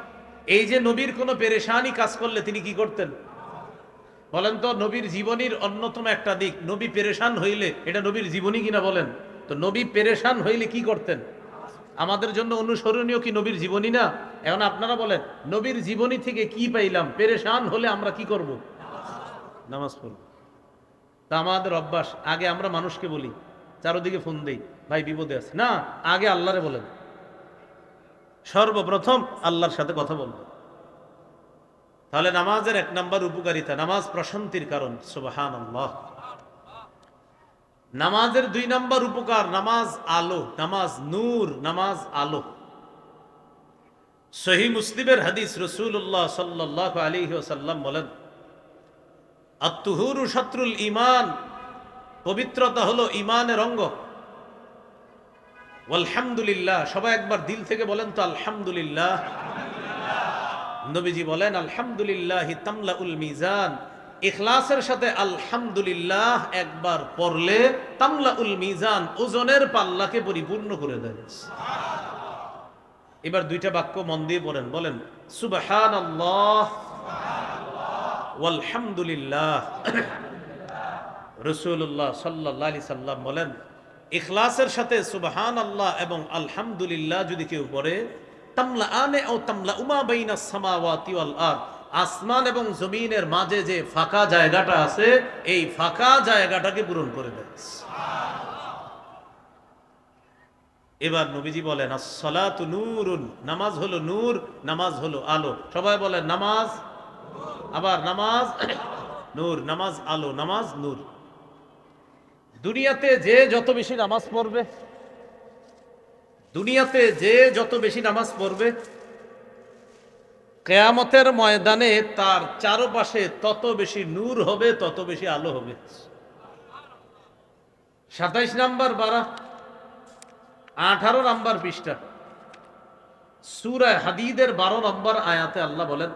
এই যে নবীর কোনো পেরেশানি কাজ করলে তিনি কি করতেন? বলেন তো, নবীর জীবনীর অন্যতম একটা দিক, নবী পেরেশান হইলে, এটা নবীর জীবনী কিনা বলেন তো? নবী পেরেশান হইলে কি করতেন? আমাদের জন্য অনুসরণীয় কি নবীর জীবনী না? এখন আপনারা বলেন, নবীর জীবনী থেকে কি পাইলাম? পেরেশান হলে আমরা কি করব? নামাজ পড়ব। তা আমাদের অভ্যাস, আগে আমরা মানুষকে বলি, চারদিকে ফোন দেই, ভাই বিপদে আছে না, আগে আল্লাহরে বলেন, সর্বপ্রথম আল্লাহর সাথে কথা বলবো। তাহলে নামাজের 1 নম্বর উপকারিতা, নামাজ প্রশান্তির কারণ। সুবহানাল্লাহ। নামাজের 2 নম্বর উপকার, নামাজ আলো, নামাজ নূর, নামাজ আলো। সহিহ মুসলিমের হাদিস, রাসূলুল্লাহ সাল্লাল্লাহু আলাইহি ওয়াসাল্লাম বলেন, আত-তুহুরু শাতরুল ঈমান, পবিত্রতা হলো ঈমানের অঙ্গ। আলহামদুলিল্লাহ, সবাই একবার দিল থেকে বলেন তো আলহামদুলিল্লাহ। নবীজি বলেন, আলহামদুলিল্লাহি তামলাউল মিজান, ইখলাসের সাথে আলহামদুলিল্লাহ একবার পড়লে তামলাউল মিজান, ওজনের পাল্লাকে পরিপূর্ণ করে দেয়। এবার 2টা বাক্য মন দিয়ে পড়েন, বলেন সুবহানাল্লাহ ওয়ালহামদুলিল্লাহ। রাসূলুল্লাহ সাল্লাল্লাহু আলাইহি সাল্লাম বলেন, ইখলাসের সাথে সুবহানাল্লাহ এবং আলহামদুলিল্লাহ যদি কেউ পড়ে, তামলাআনে আও তামলাউমা বাইনাস সামাওয়াতি ওয়াল আরদ, আসমান এবং জমিনের মাঝে যে ফাঁকা জায়গাটা আছে, এই ফাঁকা জায়গাটাকে পূরণ করে দেয়। এবার নবীজি বলেন, আস-সালাতু নূরুন, নামাজ হলো নূর, নামাজ হলো আলো। সবাই বলেন নামাজ, আবার নামাজ নূর, নামাজ আলো, নামাজ নূর। দুনিয়াতে যে যত বেশি নামাজ পড়বে, দুনিয়াতে যে যত বেশি নামাজ পড়বে, কিয়ামতের ময়দানে তার চারপাশে তত বেশি নূর হবে, তত বেশি আলো হবে। 27 নাম্বার পারা, 18 নাম্বার পৃষ্ঠা, সূরা হাদীদের 12 নম্বর আয়াতে আল্লাহ বলেন,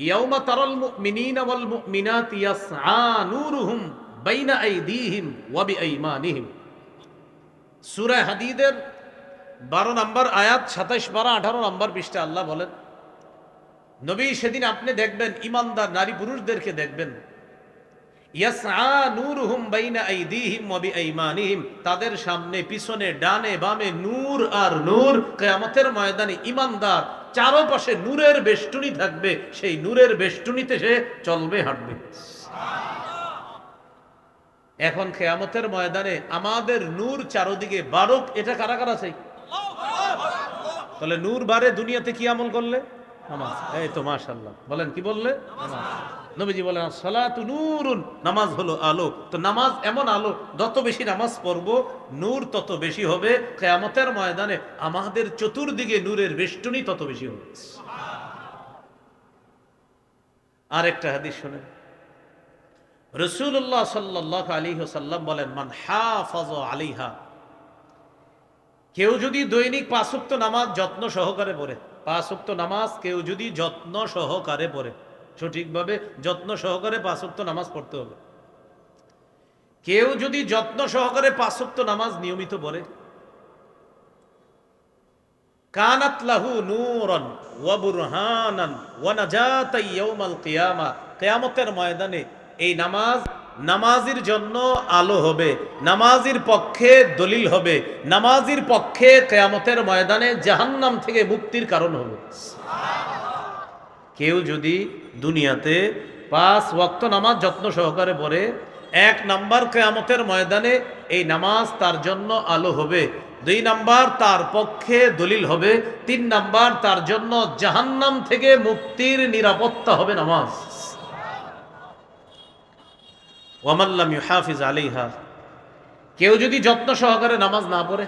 ইয়াউমা তারাল মুমিনিনা ওয়াল মুমিনাতি ইয়াসআ নূরুহুম বাইনা আইদিহিম ওয়া বিআইমানিহিম। সূরা হাদীদের 12 নম্বর আয়াত, 27, 12, 18 নম্বর পৃষ্ঠা আল্লাহ বলেন, নবী সেদিন আপনি দেখবেন, ইমানদার নারী পুরুষদেরকে দেখবেন, ইয়াসআ নূরুহুম বাইনা আইদিহিম ওয়া বিআইমানিহিম, তাদের সামনে পিছনে ডানে বামে নূর আর নূর। কিয়ামতের ময়দানে ইমানদার চারপাশে নূরের বেষ্টনী থাকবে, সেই নূরের বেষ্টনীতে সে চলবে, হাঁটবে। এখন কিয়ামতের ময়দানে আমাদের নূর চারদিকে বারক, এটা কারা কারা চাই? তাহলে নূর বাড়ে দুনিয়াতে কি আমল করলে? নামাজ। এই তো মাশাআল্লাহ, বলেন কি বললে? নামাজ। নবীজি বলেন সালাতু নূরুন, নামাজ হলো আলো। তো নামাজ এমন আলো, যত বেশি নামাজ পড়বো নূর তত বেশি হবে। কিয়ামতের ময়দানে আমাদের চতুর্দিকে নূরের বেষ্টনী তত বেশি হবে। আরেকটা হাদিস শুনেন, রাসূলুল্লাহ সাল্লাল্লাহু আলাইহি ওয়াসাল্লাম বলেন মান হাফাযা আলাইহা, কেউ যদি দৈনিক 5 ওয়াক্ত নামাজ যত্ন সহকারে পড়ে, 5 ওয়াক্ত নামাজ কেউ যদি যত্ন সহকারে পড়ে, সঠিকভাবে যত্ন সহকারে 5 ওয়াক্ত নামাজ পড়তে হবে। কেউ যদি যত্ন সহকারে 5 ওয়াক্ত নামাজ নিয়মিত পড়ে, কানাত লাহু নূরান ওয়া বুরহানান ওয়া নাজাতান ইয়াউমাল কিয়ামা, কিয়ামতের ময়দানে এই নামাজ নামাজির জন্য আলো হবে, নামাজির পক্ষে দলিল হবে, নামাজির পক্ষে কিয়ামতের ময়দানে জাহান্নাম থেকে মুক্তির কারণ হবে। কেউ যদি দুনিয়াতে 5 ওয়াক্ত নামাজ যত্ন সহকারে পড়ে, 1 নাম্বার কিয়ামতের ময়দানে এই নামাজ তার জন্য আলো হবে, 2 নাম্বার তার পক্ষে দলিল হবে, 3 নাম্বার তার জন্য জাহান্নাম থেকে মুক্তির নিরাপত্তা হবে নামাজ। ওয়ামান লাম ইউহাফিজ আলাইহা, কেউ যদি যত্ন সহকারে নামাজ না পড়ে,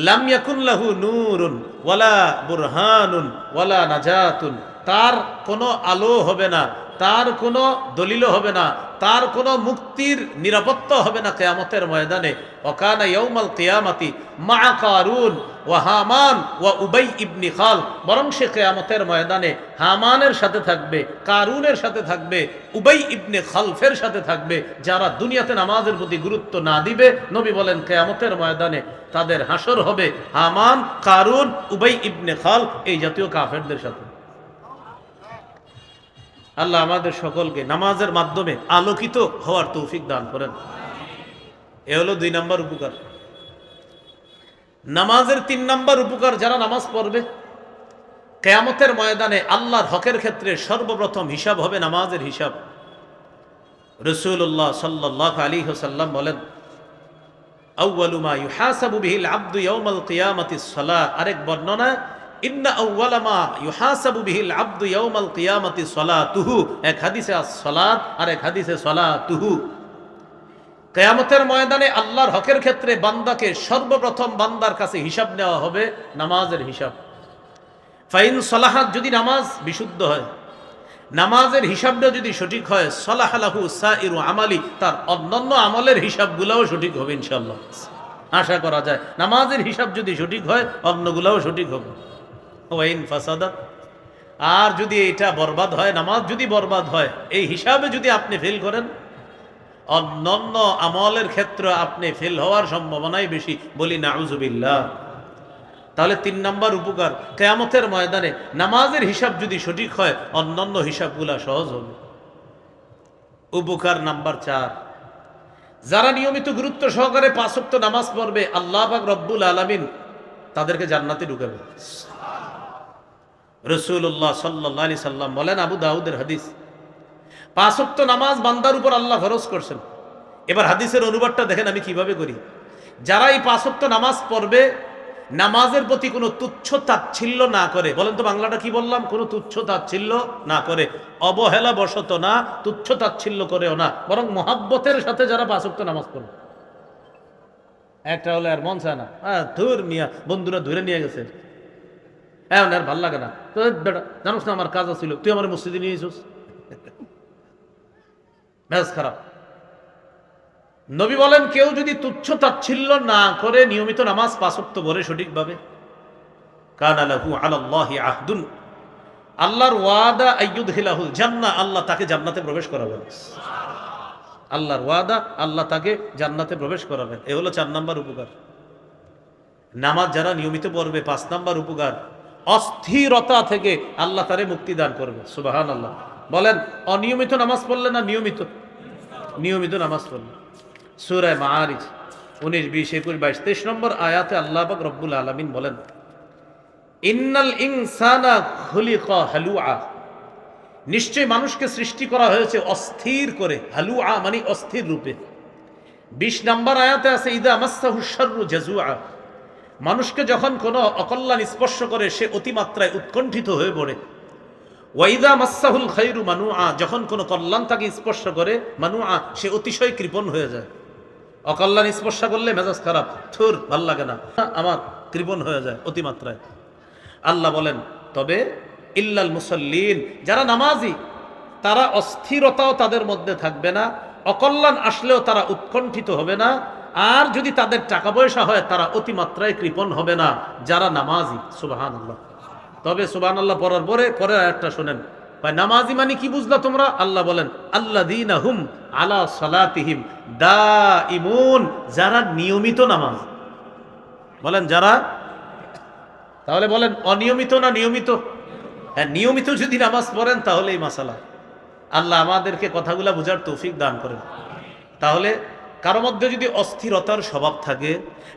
লাম ইয়াকুন লাহু নূরুন ওয়ালা বুরহানুন ওয়ালা নাজাতুন, তার কোনো আলো হবে না, তার কোনো দলিলও হবে না, তার কোনো মুক্তির নিরাপত্তা হবে না কিয়ামতের ময়দানে। ওয়াকানা ইয়াউমাল কিয়ামাতি মা কারুন ওয়া হামান ওয়া উবাই ইবনে খাল, বরং সে কিয়ামতের ময়দানে হামানের সাথে থাকবে, কারুনের সাথে থাকবে, উবাই ইবনে খালফের সাথে থাকবে, যারা দুনিয়াতে নামাজের প্রতি গুরুত্ব না দিবে। নবী বলেন কিয়ামতের ময়দানে তাদের হাসর হবে হামান, কারুন, উবাই ইবনে খাল এই জাতীয় কাফেরদের সাথে। আল্লাহ আমাদের সকলকে নামাজের মাধ্যমে আলোকিত হওয়ার তৌফিক দান করেন। এ হলো 2 নাম্বার উপকার। নামাজের 3 নাম্বার উপকার, যারা নামাজ পড়বে কিয়ামতের ময়দানে আল্লাহর হকের ক্ষেত্রে সর্বপ্রথম হিসাব হবে নামাজের হিসাব। রাসূলুল্লাহ সাল্লাল্লাহু আলাইহি ওয়াসাল্লাম বলেন আউয়ালু মা ইউহাসাবু বিহিল আবদু ইয়াউমাল কিয়ামাতিস সালাত। আরেক বর্ণনা ইন্না আউয়ালা মা ইউহাসাবু বিহিল আবদু ইয়াউমাল কিয়ামাতি সালাতুহু, এক হাদিসে আস-সালাত আর এক হাদিসে সালাতুহু। কিয়ামতের ময়দানে আল্লাহর হকের ক্ষেত্রে বান্দাকে সর্বপ্রথম বান্দার কাছে হিসাব নেওয়া হবে নামাজের হিসাব। ফাইন সালাহাত, যদি নামাজ বিশুদ্ধ হয়, নামাজের হিসাবটা যদি সঠিক হয়, সালাহ লাহু সাইরু আমালি, তার অন্যান্য আমলের হিসাবগুলোও সঠিক হবে ইনশাআল্লাহ। আশা করা যায় নামাজের হিসাব যদি সঠিক হয় অন্যগুলোও সঠিক হবে। ওয়াইন ফাসাদাত, আর যদি এটা বরবাদ হয়, নামাজ যদি বরবাদ হয়, এই হিসাবে যদি আপনি ফেল করেন, অন্যান্য আমলের ক্ষেত্রে আপনি ফেল হওয়ার সম্ভাবনাই বেশি, বলি নাউজুবিল্লাহ। তাহলে 3 নাম্বার উপকার, কিয়ামতের ময়দানে নামাজের হিসাব যদি সঠিক হয় অন্যান্য হিসাবগুলা সহজ হবে। উপকার নাম্বার 4, যারা নিয়মিত গুরুত্ব সহকারে 5 ওয়াক্ত নামাজ পড়বে, আল্লাহ পাক রব্বুল আলামিন তাদেরকে জান্নাতে ঢুকাবে। রাসূলুল্লাহ সাল্লাল্লাহু আলাইহি সাল্লাম বলেন, আবু দাউদের হাদিস, 5 ওয়াক্ত নামাজ বান্দার উপর আল্লাহ ফরজ করছেন। এবার হাদিসের অনুবাদটা দেখেন আমি কিভাবে করি। যারা এই 5 ওয়াক্ত নামাজ পড়বে, নামাজের প্রতি কোনো তুচ্ছ তাচ্ছিল্য না করে, বলেন তো বাংলাটা কি বললাম, কোনো তুচ্ছ তাচ্ছিল্য না করে, অবহেলা বশত না, তুচ্ছ তাচ্ছিল্য করেও না, বরং মহাব্বতের সাথে যারা 5 ওয়াক্ত নামাজ পড়বে। একটা হলে আর মন চায় না, ধুর মিয়া বন্ধুরা ধরে নিয়ে গেছে, এখন আর ভাল লাগে না, তো বেটা জানোস না আমার কাজ ছিল, তুই আমার মসজিদে নিয়ে এসোস, মেজাজ খারাপ। নবী বলেন, কেউ যদি তুচ্ছ তাচ্ছিল্য না করে নিয়মিত নামাজ 5 ওয়াক্ত পড়ে সঠিকভাবে, কানা লাহু আলাল্লাহি আহদুন, আল্লাহর ওয়াদা আইয়ুদখিলাহুল জান্নাহ, আল্লাহ তাকে জান্নাতে প্রবেশ করাবেন। আল্লাহর ওয়াদা, আল্লাহ তাকে জান্নাতে প্রবেশ করাবেন। এ হলো 4 নাম্বার উপকার। নামাজ যারা নিয়মিত পড়বে, 5 নাম্বার উপকার, অস্থিরতা থেকে আল্লাহ তারে মুক্তি দান করবে। সুবহানাল্লাহ। বলেন অনিয়মিত নামাজ পড়লে না নিয়মিত? নিয়মিত নামাজ পড়লে। সূরা মাআরিজ 19, 20, 21, 22, 23 নম্বর আয়াতে আল্লাহ পাক রব্বুল আলামিন বলেন, ইন্নাল ইনসানা খুলিকা হালুআ, নিশ্চয় মানুষকে সৃষ্টি করা হয়েছে অস্থির করে, হালুআ মানে অস্থির রূপে। 20 নম্বর আয়াতে আছে, ইদা মাসসাহু শাররু জাজুআ, মানুষকে যখন কোনো অকল্যাণ স্পর্শ করে সে অতিমাত্রায় উৎকণ্ঠিত হয়ে পড়ে। ওয়াইদা মাসাহুল খাইরু মানুআ, যখন কোনো কল্যাণ তাকে স্পর্শ করে মানুআ, সে অতিশয় কৃপণ হয়ে যায়। অকল্যাণ স্পর্শ করলে মেজাজ খারাপ, থুর ভাল লাগে না, আমার কৃপণ হয়ে যায় অতিমাত্রায়। আল্লাহ বলেন তবে ইল্লাল মুসাল্লিন, যারা নামাজি তারা অস্থিরতাও তাদের মধ্যে থাকবে না, অকল্যাণ আসলেও তারা উৎকণ্ঠিত হবে না, আর যদি তাদের টাকা পয়সা হয় তারা অতিমাত্রায় কৃপণ হবে না, যারা নামাজি। সুবহানাল্লাহ। তবে সুবহানাল্লাহ পড়ার পরে পরের আয়াতটা শোনেন, ভাই নামাজি মানে কি বুঝলা তোমরা? আল্লাহ বলেন আল্লাযীনা হুম আলা সালাতিহিম দাঈমুন, যারা নিয়মিত নামাজ। বলেন যারা, তাহলে বলেন অনিয়মিত না নিয়মিত? হ্যাঁ, নিয়মিত যদি নামাজ পড়েন তাহলে এই মাসালা। আল্লাহ আমাদেরকে কথাগুলা বুঝার তৌফিক দান করেন। তাহলে কারো মধ্যে যদি অস্থিরতার স্বভাব থাকে,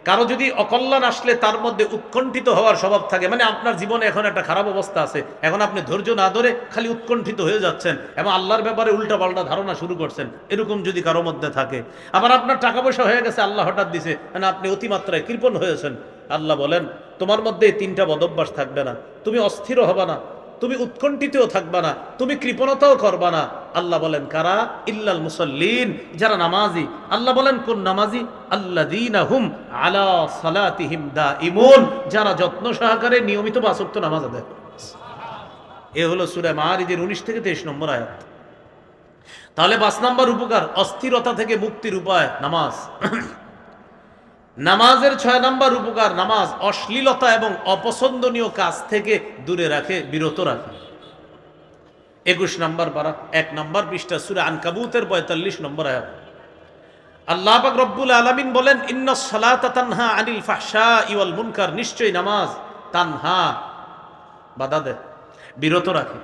কারো যদি অকল্যাণ আসলে তার মধ্যে উৎকণ্ঠিত হওয়ার স্বভাব থাকে, মানে আপনার জীবনে এখন একটা খারাপ অবস্থা আছে, এখন আপনি ধৈর্য না ধরে খালি উৎকণ্ঠিত হয়ে যাচ্ছেন এবং আল্লাহর ব্যাপারে উল্টাপাল্টা ধারণা শুরু করছেন, এরকম যদি কারো মধ্যে থাকে, আবার আপনার টাকা পয়সা হয়ে গেছে, আল্লাহ হঠাৎ দিছে, মানে আপনি অতিমাত্রায় কৃপণ হয়েছেন, আল্লাহ বলেন তোমার মধ্যে এই তিনটা বদভ্যাস থাকবে না। তুমি অস্থির হবা না, তুমি উৎকণ্ঠিতও থাকবা না, তুমি কৃপণতাও করবা না। আল্লাহ বলেন কারা? ইল্লাল মুসাল্লিন, যারা নামাজি। আল্লাহ বলেন কোন নামাজি? আল্লাযীনা হুম আলা সালাতিহিম দাঈমুন, যারা যত্ন সহকারে নিয়মিত ৫ ওয়াক্ত নামাজ আদায় করে। এ হলো সূরা মাআরিজের ১৯ থেকে ২৩ নম্বর আয়াত। তাহলে ৫ নম্বর উপকার, অস্থিরতা থেকে মুক্তির উপায় নামাজ। নামাজের ৬ নম্বর উপকার, নামাজ অশ্লীলতা এবং অপছন্দনীয় কাজ থেকে দূরে রাখে, বিরত রাখে। ২১ নম্বর পারা ১ নম্বর পৃষ্ঠা সূরা আনকাবুতের ৪৫ নম্বর আয়াত। আল্লাহ পাক রব্বুল আলামিন বলেন ইন্নাস সালাতা তানহা আনিল ফাহশাই ওয়াল মুনকার, নিশ্চয়ই নামাজ তানহা বাধা দেয়, বিরত রাখে,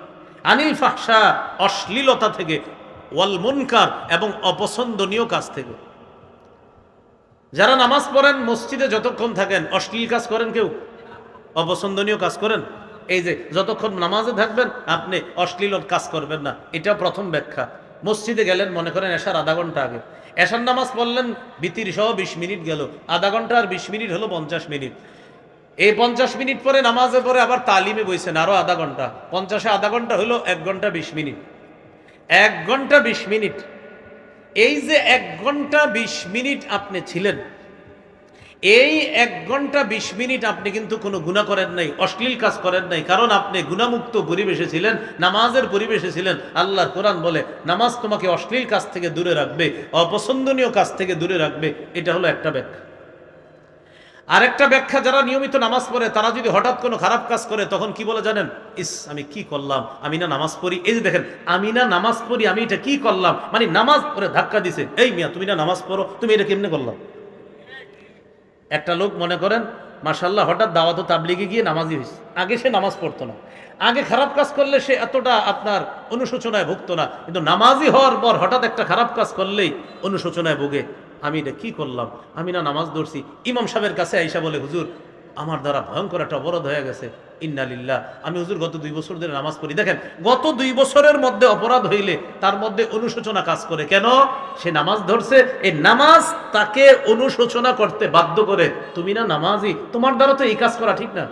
আনিল ফাহশা অশ্লীলতা থেকে, ওয়াল মুনকার এবং অপছন্দনীয় কাজ থেকে। যারা নামাজ পড়েন মসজিদে যতক্ষণ থাকেন অশ্লীল কাজ করেন কেউ? অপছন্দনীয় কাজ করেন? এই যে যতক্ষণ নামাজে থাকবেন আপনি অশ্লীল কাজ করবেন না, এটা প্রথম ব্যাখ্যা। মসজিদে গেলেন মনে করেন এশার আধা ঘন্টা আগে, এশার নামাজ পড়লেন বিতির সহ ২০ মিনিট গেল, আধা ঘন্টা আর ২০ মিনিট হলো ৫০ মিনিট। এই ৫০ মিনিট পরে নামাজে পরে আবার তালিমে বইছেন আরো আধা ঘন্টা, ৫০-এ আধা ঘন্টা হলো ১ ঘন্টা ২০ মিনিট। ১ ঘন্টা ২০ মিনিট, এই যে ১ ঘন্টা ২০ মিনিট আপনি ছিলেন, এই ১ ঘন্টা ২০ মিনিট আপনি কিন্তু কোনো গুনাহ করেন নাই, অশ্লীল কাজ করেন নাই, কারণ আপনি গুনাহমুক্ত পরিবেশে ছিলেন, নামাজের পরিবেশে ছিলেন। আল্লাহর কোরআন বলে নামাজ তোমাকে অশ্লীল কাজ থেকে দূরে রাখবে, অপছন্দনীয় কাজ থেকে দূরে রাখবে। এটা হলো একটা ব্যাখ্যা। আরেকটা ব্যাখ্যা, যারা নিয়মিত নামাজ পড়ে তারা যদি হঠাৎ কোনো খারাপ কাজ করে তখন কি বলে জানেন? ইস আমি কি করলাম, আমি না নামাজ পড়ি। এই যে দেখেন, আমি না নামাজ পড়ি, আমি এটা কি করলাম, মানে নামাজ পড়ে ধাক্কা দিছে, এই মিয়া তুমি না নামাজ পড়ো, তুমি এটা কেমনে করলাম? একটা লোক মনে করেন মাশাআল্লাহ হঠাৎ দাওয়াত তাবলিগে গিয়ে নামাজি হয়েছে, আগে সে নামাজ পড়তো না, আগে খারাপ কাজ করলে সে এতটা আপনার অনুশোচনায় ভুগতো না, কিন্তু নামাজি হওয়ার পর হঠাৎ একটা খারাপ কাজ করলেই অনুশোচনায় ভোগে, আমি এটা কি করলাম, আমি না নামাজ ধরছি। ইমাম সাহেবের কাছে আইসা বলে হুজুর আমার দ্বারা ভয়ঙ্কর একটা অপরাধ হয়ে গেছে, ইন্না লিল্লাহ, আমি হুজুর গত ২ বছর ধরে নামাজ পড়ি। দেখেন গত ২ বছরের মধ্যে অপরাধ হইলে তার মধ্যে অনুশোচনা কাজ করে, কেন? সে নামাজ ধরছে, এই নামাজ তাকে অনুশোচনা করতে বাধ্য করে, তুমি না নামাজি, তোমার দ্বারা তো এই কাজ করা ঠিক না।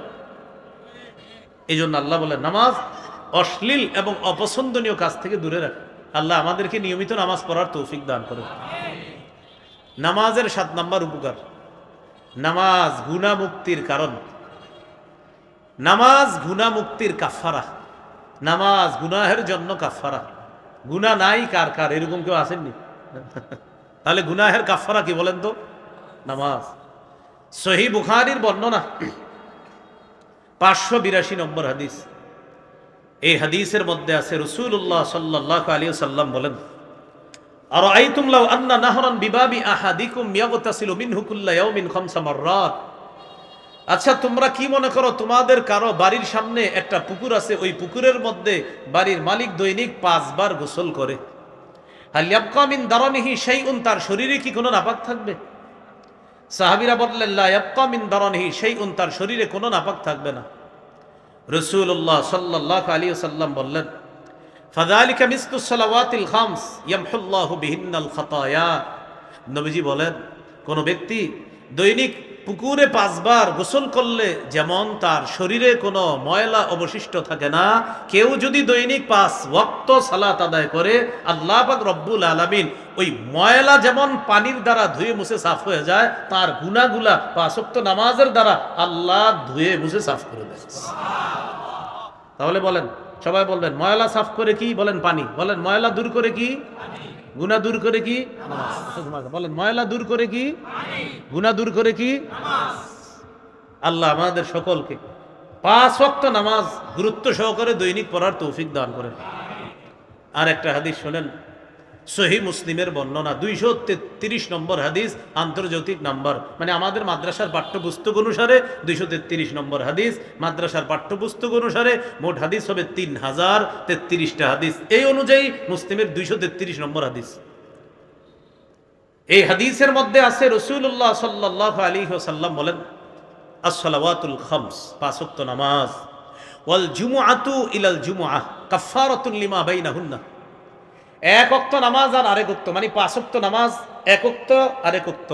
এই জন্য আল্লাহ বলে নামাজ অশ্লীল এবং অপছন্দনীয় কাজ থেকে দূরে রাখে। আল্লাহ আমাদেরকে নিয়মিত নামাজ পড়ার তৌফিক দান করে। নামাজের ৭ নম্বর উপকার, নামাজ গুনাহ মুক্তির কারণ, নামাজ গুনাহ মুক্তির কাফারা, নামাজ গুনাহের জন্য কাফারা। গুনাহ নাই কার কার, এরকম কেউ আসেননি? তাহলে গুনাহের কাফারা কি বলেন তো? নামাজ। সহিহ বুখারীর বর্ণনা ৫৮২ নম্বর হাদিস, এই হাদিসের মধ্যে আছে রাসূলুল্লাহ সাল্লাল্লাহু আলাইহি ওয়াসাল্লাম বলেন আরাআইতুম লাউ আন্না নাহরান বিবাবি আহাদিকুম ইয়াগতাসিলু মিনহু কুল্লা ইয়াউমিন ৫ মাররাত। আচ্ছা তোমরা কি মনে করো, তোমাদের কারো বাড়ির সামনে একটা পুকুর আছে, ওই পুকুরের মধ্যে বাড়ির মালিক দৈনিক ৫ বার গোসল করে, হাল ইয়াবকা মিন দারানিহি শাইউন, তার শরীরে কি কোনো নাপাক থাকবে? সাহাবীরা বললেন লা ইয়াবকা মিন দারানিহি শাইউন, তার শরীরে কোনো নাপাক থাকবে না। রাসূলুল্লাহ সাল্লাল্লাহু আলাইহি ওয়াসাল্লাম বললেন ফাযালিকা মিসলুস সালাওয়াতিল খামস ইয়ামহুল্লাহু বিহিন্নাল খাতায়া। নবীজি বলেন কোন ব্যক্তি দৈনিক পুকুরে 5 বার গোসল করলে যেমন তার শরীরে কোনো ময়লা অবশিষ্ট থাকে না, কেউ যদি দৈনিক 5 ওয়াক্ত সালাত আদায় করে আল্লাহ পাক রব্বুল আলামিন ওই ময়লা যেমন পানির দ্বারা ধুয়ে মুছে সাফ হয়ে যায়, তার গুনাহগুলা 5 ওয়াক্ত নামাজের দ্বারা আল্লাহ ধুয়ে মুছে সাফ করে দেয়। তাহলে বলেন, সবাই বলবেন, ময়লা সাফ করে কি? বলেন পানি। বলেন ময়লা দূর করে কি? গুনাহ দূর করে কি? বলেন ময়লা দূর করে কি? গুনাহ দূর করে কি? আল্লাহ আমাদের সকলকে 5 ওয়াক্ত নামাজ গুরুত্ব সহকারে দৈনিক পড়ার তৌফিক দান করেন। আর একটা হাদিস শোনেন, সহিহ মুসলিমের বর্ণনা, 233 নম্বর হাদিস, আন্তর্জাতিক নাম্বার, মানে আমাদের মাদ্রাসার পাঠ্যপুস্তক অনুসারে 233 নম্বর হাদিস, মাদ্রাসার পাঠ্যপুস্তক অনুসারে মোট হাদিস হবে 3033টা হাদিস। এই অনুযায়ী মুসলিমের 233 নম্বর হাদিস। এই হাদিসের মধ্যে আছে রাসূলুল্লাহ সাল্লাল্লাহু আলাইহি ওয়াসাল্লাম বলেন, as-salawatul khams, 5 ওয়াক্ত নামাজ, ওয়াল জুমআতু ইলাল জুমআহ কাফফারাতুন লিমা বাইনাহুন্না, 1 ওয়াক্ত নামাজ আর আরেক ওয়াক্ত, মানে 5 ওয়াক্ত নামাজ 1 ওয়াক্ত আরেক ওয়াক্ত,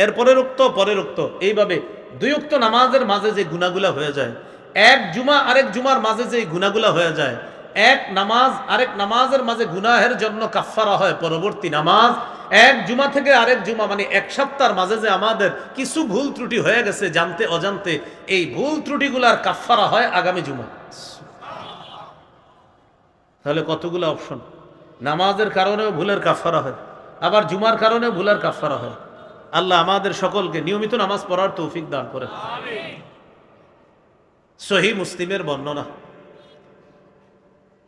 এর পরের ওয়াক্ত, এইভাবে 2 ওয়াক্ত নামাজের মাঝে যে গুনাহগুলা হয়ে যায়, এক জুমা আরেক জুমার মাঝে যে গুনাহগুলা হয়ে যায়, এক নামাজ আরেক নামাজের মাঝে গুনাহের জন্য কাফফারা হয় পরবর্তী নামাজ, এক জুমা থেকে আরেক জুমা, মানে এক সপ্তাহের মাঝে যে আমাদের কিছু ভুল ত্রুটি হয়ে গেছে জানতে অজান্তে, এই ভুল ত্রুটিগুলার কাফফারা হয় আগামী জুমা। তাহলে কতগুলো অপশন, নামাজের কারণেও ভুলের কাফফারা হয়, আবার জুমার কারণেও ভুলের কাফফারা হয়। আল্লাহ আমাদের সকলকে নিয়মিত নামাজ পড়ার তৌফিক দান করেন। সহিহ মুসলিমের বর্ণনা,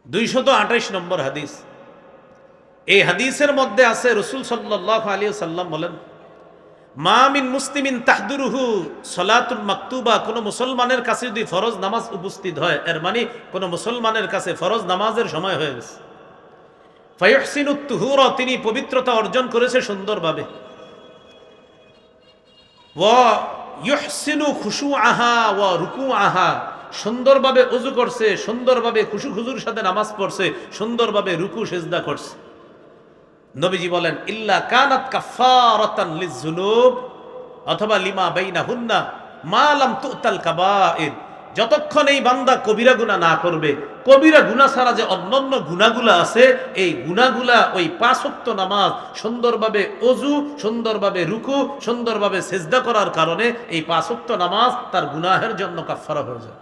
228 নম্বর হাদিস। এই হাদিসের মধ্যে আছে রাসূল সাল্লাল্লাহু আলাইহি ওয়াসাল্লাম বলেন, মা মিন মুসলিমিন তাহদুরুহু সালাতুল মাকতুবা, কোন মুসলমানের কাছে যদি ফরজ নামাজ উপস্থিত হয়, এর মানে কোন মুসলমানের কাছে ফরজ নামাজের সময় হয়ে গেছে, ফায়ুহসিনুত তুহুরা, তিনি পবিত্রতা অর্জন করেছে সুন্দরভাবে, ওয়া ইউহসিনু খুশুআহা ওয়া রুকুআহা, সুন্দরভাবে ওযু করছে, সুন্দরভাবে খুশুর সাথে নামাজ পড়ছে, সুন্দরভাবে রুকু সিজদা করছে। নবীজি বলেন, ইল্লা কানাত কাফফারাতান লিযুনুব, অথবা লিমা বাইনাহুন্না মা লাম তুতাল কাবাইর, যতক্ষণ এই বান্দা কবিরা গুনাহ না করবে, কবিরা গুনাহ ছাড়া যে অন্যান্য গুনাহগুলা আছে, এই গুনাহগুলা ওই 5 ওয়াক্ত নামাজ সুন্দরভাবে ওযু, সুন্দরভাবে রুকু, সুন্দরভাবে সিজদা করার কারণে এই 5 ওয়াক্ত নামাজ তার গুনাহের জন্য কাফফারা হয়ে যায়।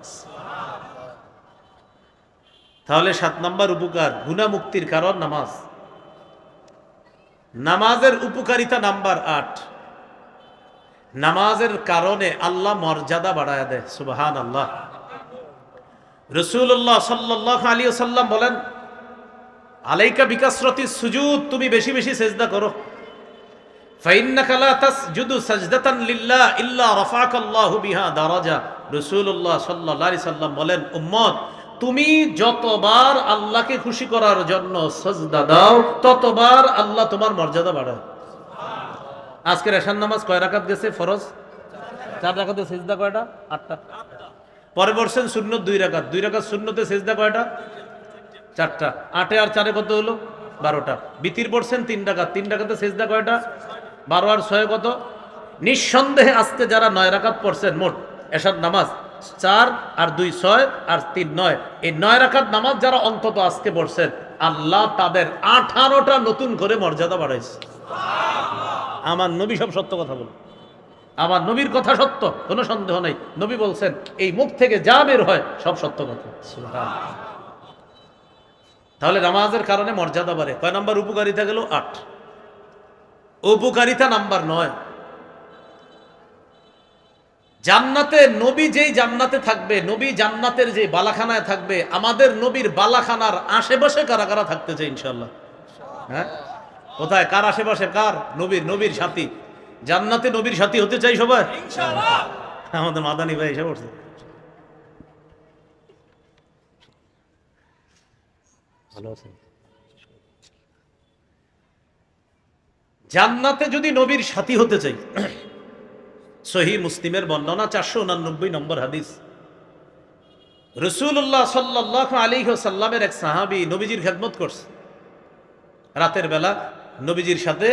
তাহলে 7 নাম্বার উপকার, গুনাহ মুক্তির কারণ নামাজ। নামাজের উপকারিতা নাম্বার 8, নামাজের কারণে আল্লাহ মর্যাদা বাড়ায় দেয়। সুবহানাল্লাহ। রাসূলুল্লাহ সাল্লাল্লাহু আলাইহি ওয়াসাল্লাম বলেন, আলাইকা বিকাসরাতিস সুজুদ, তুমি বেশি বেশি সিজদা করো, ফাইন্নাকা লা তাসজুদু সাজদাতান লিল্লাহ ইল্লা রাফাকাল্লাহু বিহা দারাজা। রাসূলুল্লাহ সাল্লাল্লাহু আলাইহি সাল্লাম বলেন, উম্মত, তুমি যতবার আল্লাহকে খুশি করার জন্য সাজদা দাও, ততবার আল্লাহ তোমার মর্যাদা বাড়ায়। আজকের এশার নামাজ কয় রাকাত গেছে? ফরজ 4 রাকাতে, সিজদা কয়টা? 8টা। পরে বলছেন সুন্নত 2 রাকাত, 2 রাকাত সুন্নতে সিজদা কয়টা? 4টা। 8 আর 4 কত হলো? 12টা। বিতির পড়ছেন 3 রাকাত, 3 রাকাতে সিজদা কয়টা? 12 আর 6 কত? নিঃসন্দেহে আজকে যারা 9 রাকাত পড়ছেন, মোট এশার নামাজ 4 আর 2 6 আর 3 9, এই 9 রাকাত নামাজ যারা অন্তত আজকে পড়ছেন, আল্লাহ তাদের 18টা নতুন করে মর্যাদা বাড়াইছে। আমার নবী সব সত্য কথা বলে, আমার নবীর কথা সত্য, কোনো সন্দেহ নাই। নবী বলছেন, এই মুখ থেকে যা বের হয় সব সত্য কথা। তাহলে নামাজের কারণে মর্যাদা বাড়ে। কয় নাম্বার উপকারিতা গেল? 8। উপকারিতা নাম্বার 9, জান্নাতে নবী যেই জান্নাতে থাকবে, নবী জান্নাতের যে বালাখানায় থাকবে, আমাদের নবীর বালাখানার আশেপাশে কারা কারা থাকতে চাই ইনশাআল্লাহ? হ্যাঁ, কোথায়? কার আশেপাশে? কার? নবীর। নবীর সাথী, জান্নাতে নবীর সাথী হতে চাই সবাই ইনশাআল্লাহ। আমাদের মাদানী ভাই এসে পড়ছে। ভালো আছেন? জান্নাতে যদি নবীর সাথী হতে চাই, সহিহ মুসলিমের বর্ণনা, 489 নম্বর হাদিস। রাসূলুল্লাহ সাল্লাল্লাহু আলাইহি ওয়াসাল্লামের এক সাহাবী নবীজির খেদমত করছে, রাতের বেলা নবীজির সাথে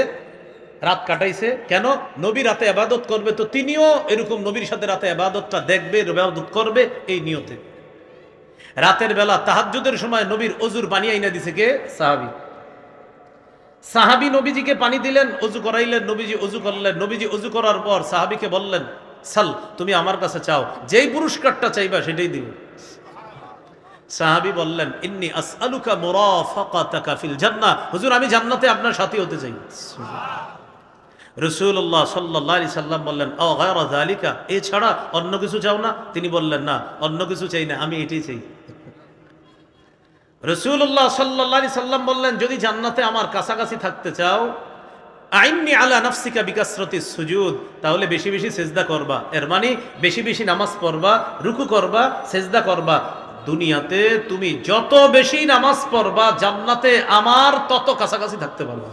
রাত কাটাইছে কেন? নবী রাতে ইবাদত করবে, তো তিনিও এরকম নবীর সাথে রাতে ইবাদতটা দেখবে, ইবাদত করবে এই নিয়তে। রাতের বেলা তাহাজ্জুদের সময় নবীর অজুর পানি আইনা দিছে কে? সাহাবী। সাহাবী নবীজিকে পানি দিলেন, অজু করাইলেন, নবীজি অজু করলেন। নবীজি অজু করার পর সাহাবীকে বললেন, সাল, তুমি আমার কাছে চাও, যেই পুরস্কারটা চাইবা সেটাই দিব। সাহাবী বললেন, ইন্নী আসআলুকা মুরাফাকাতাকা ফিল জান্নাহ, হুজুর আমি জান্নাতে আপনার সাথী হতে চাই। রাসূলুল্লাহ সাল্লাল্লাহু আলাইহি সাল্লাম বললেন, ও গায়রা যালিকা, এছাড়া অন্য কিছু চাও না? তিনি বললেন, না, অন্য কিছু চাই না, আমি এটাই চাই। রাসূলুল্লাহ সাল্লাল্লাহু আলাইহি সাল্লাম বললেন, যদি জান্নাতে আমার কাছাকাছি থাকতে চাও, আইন্নি আলা নাফসিকা বিকাসরাতিস সুজুদ, তাহলে বেশি বেশি সেজদা করবা। এর মানে বেশি বেশি নামাজ পড়বা, রুকু করবা, সেজদা করবা। দুনিয়াতে তুমি যত বেশি নামাজ পড়বা, জান্নাতে আমার তত কাছাকাছি থাকতে পারবা।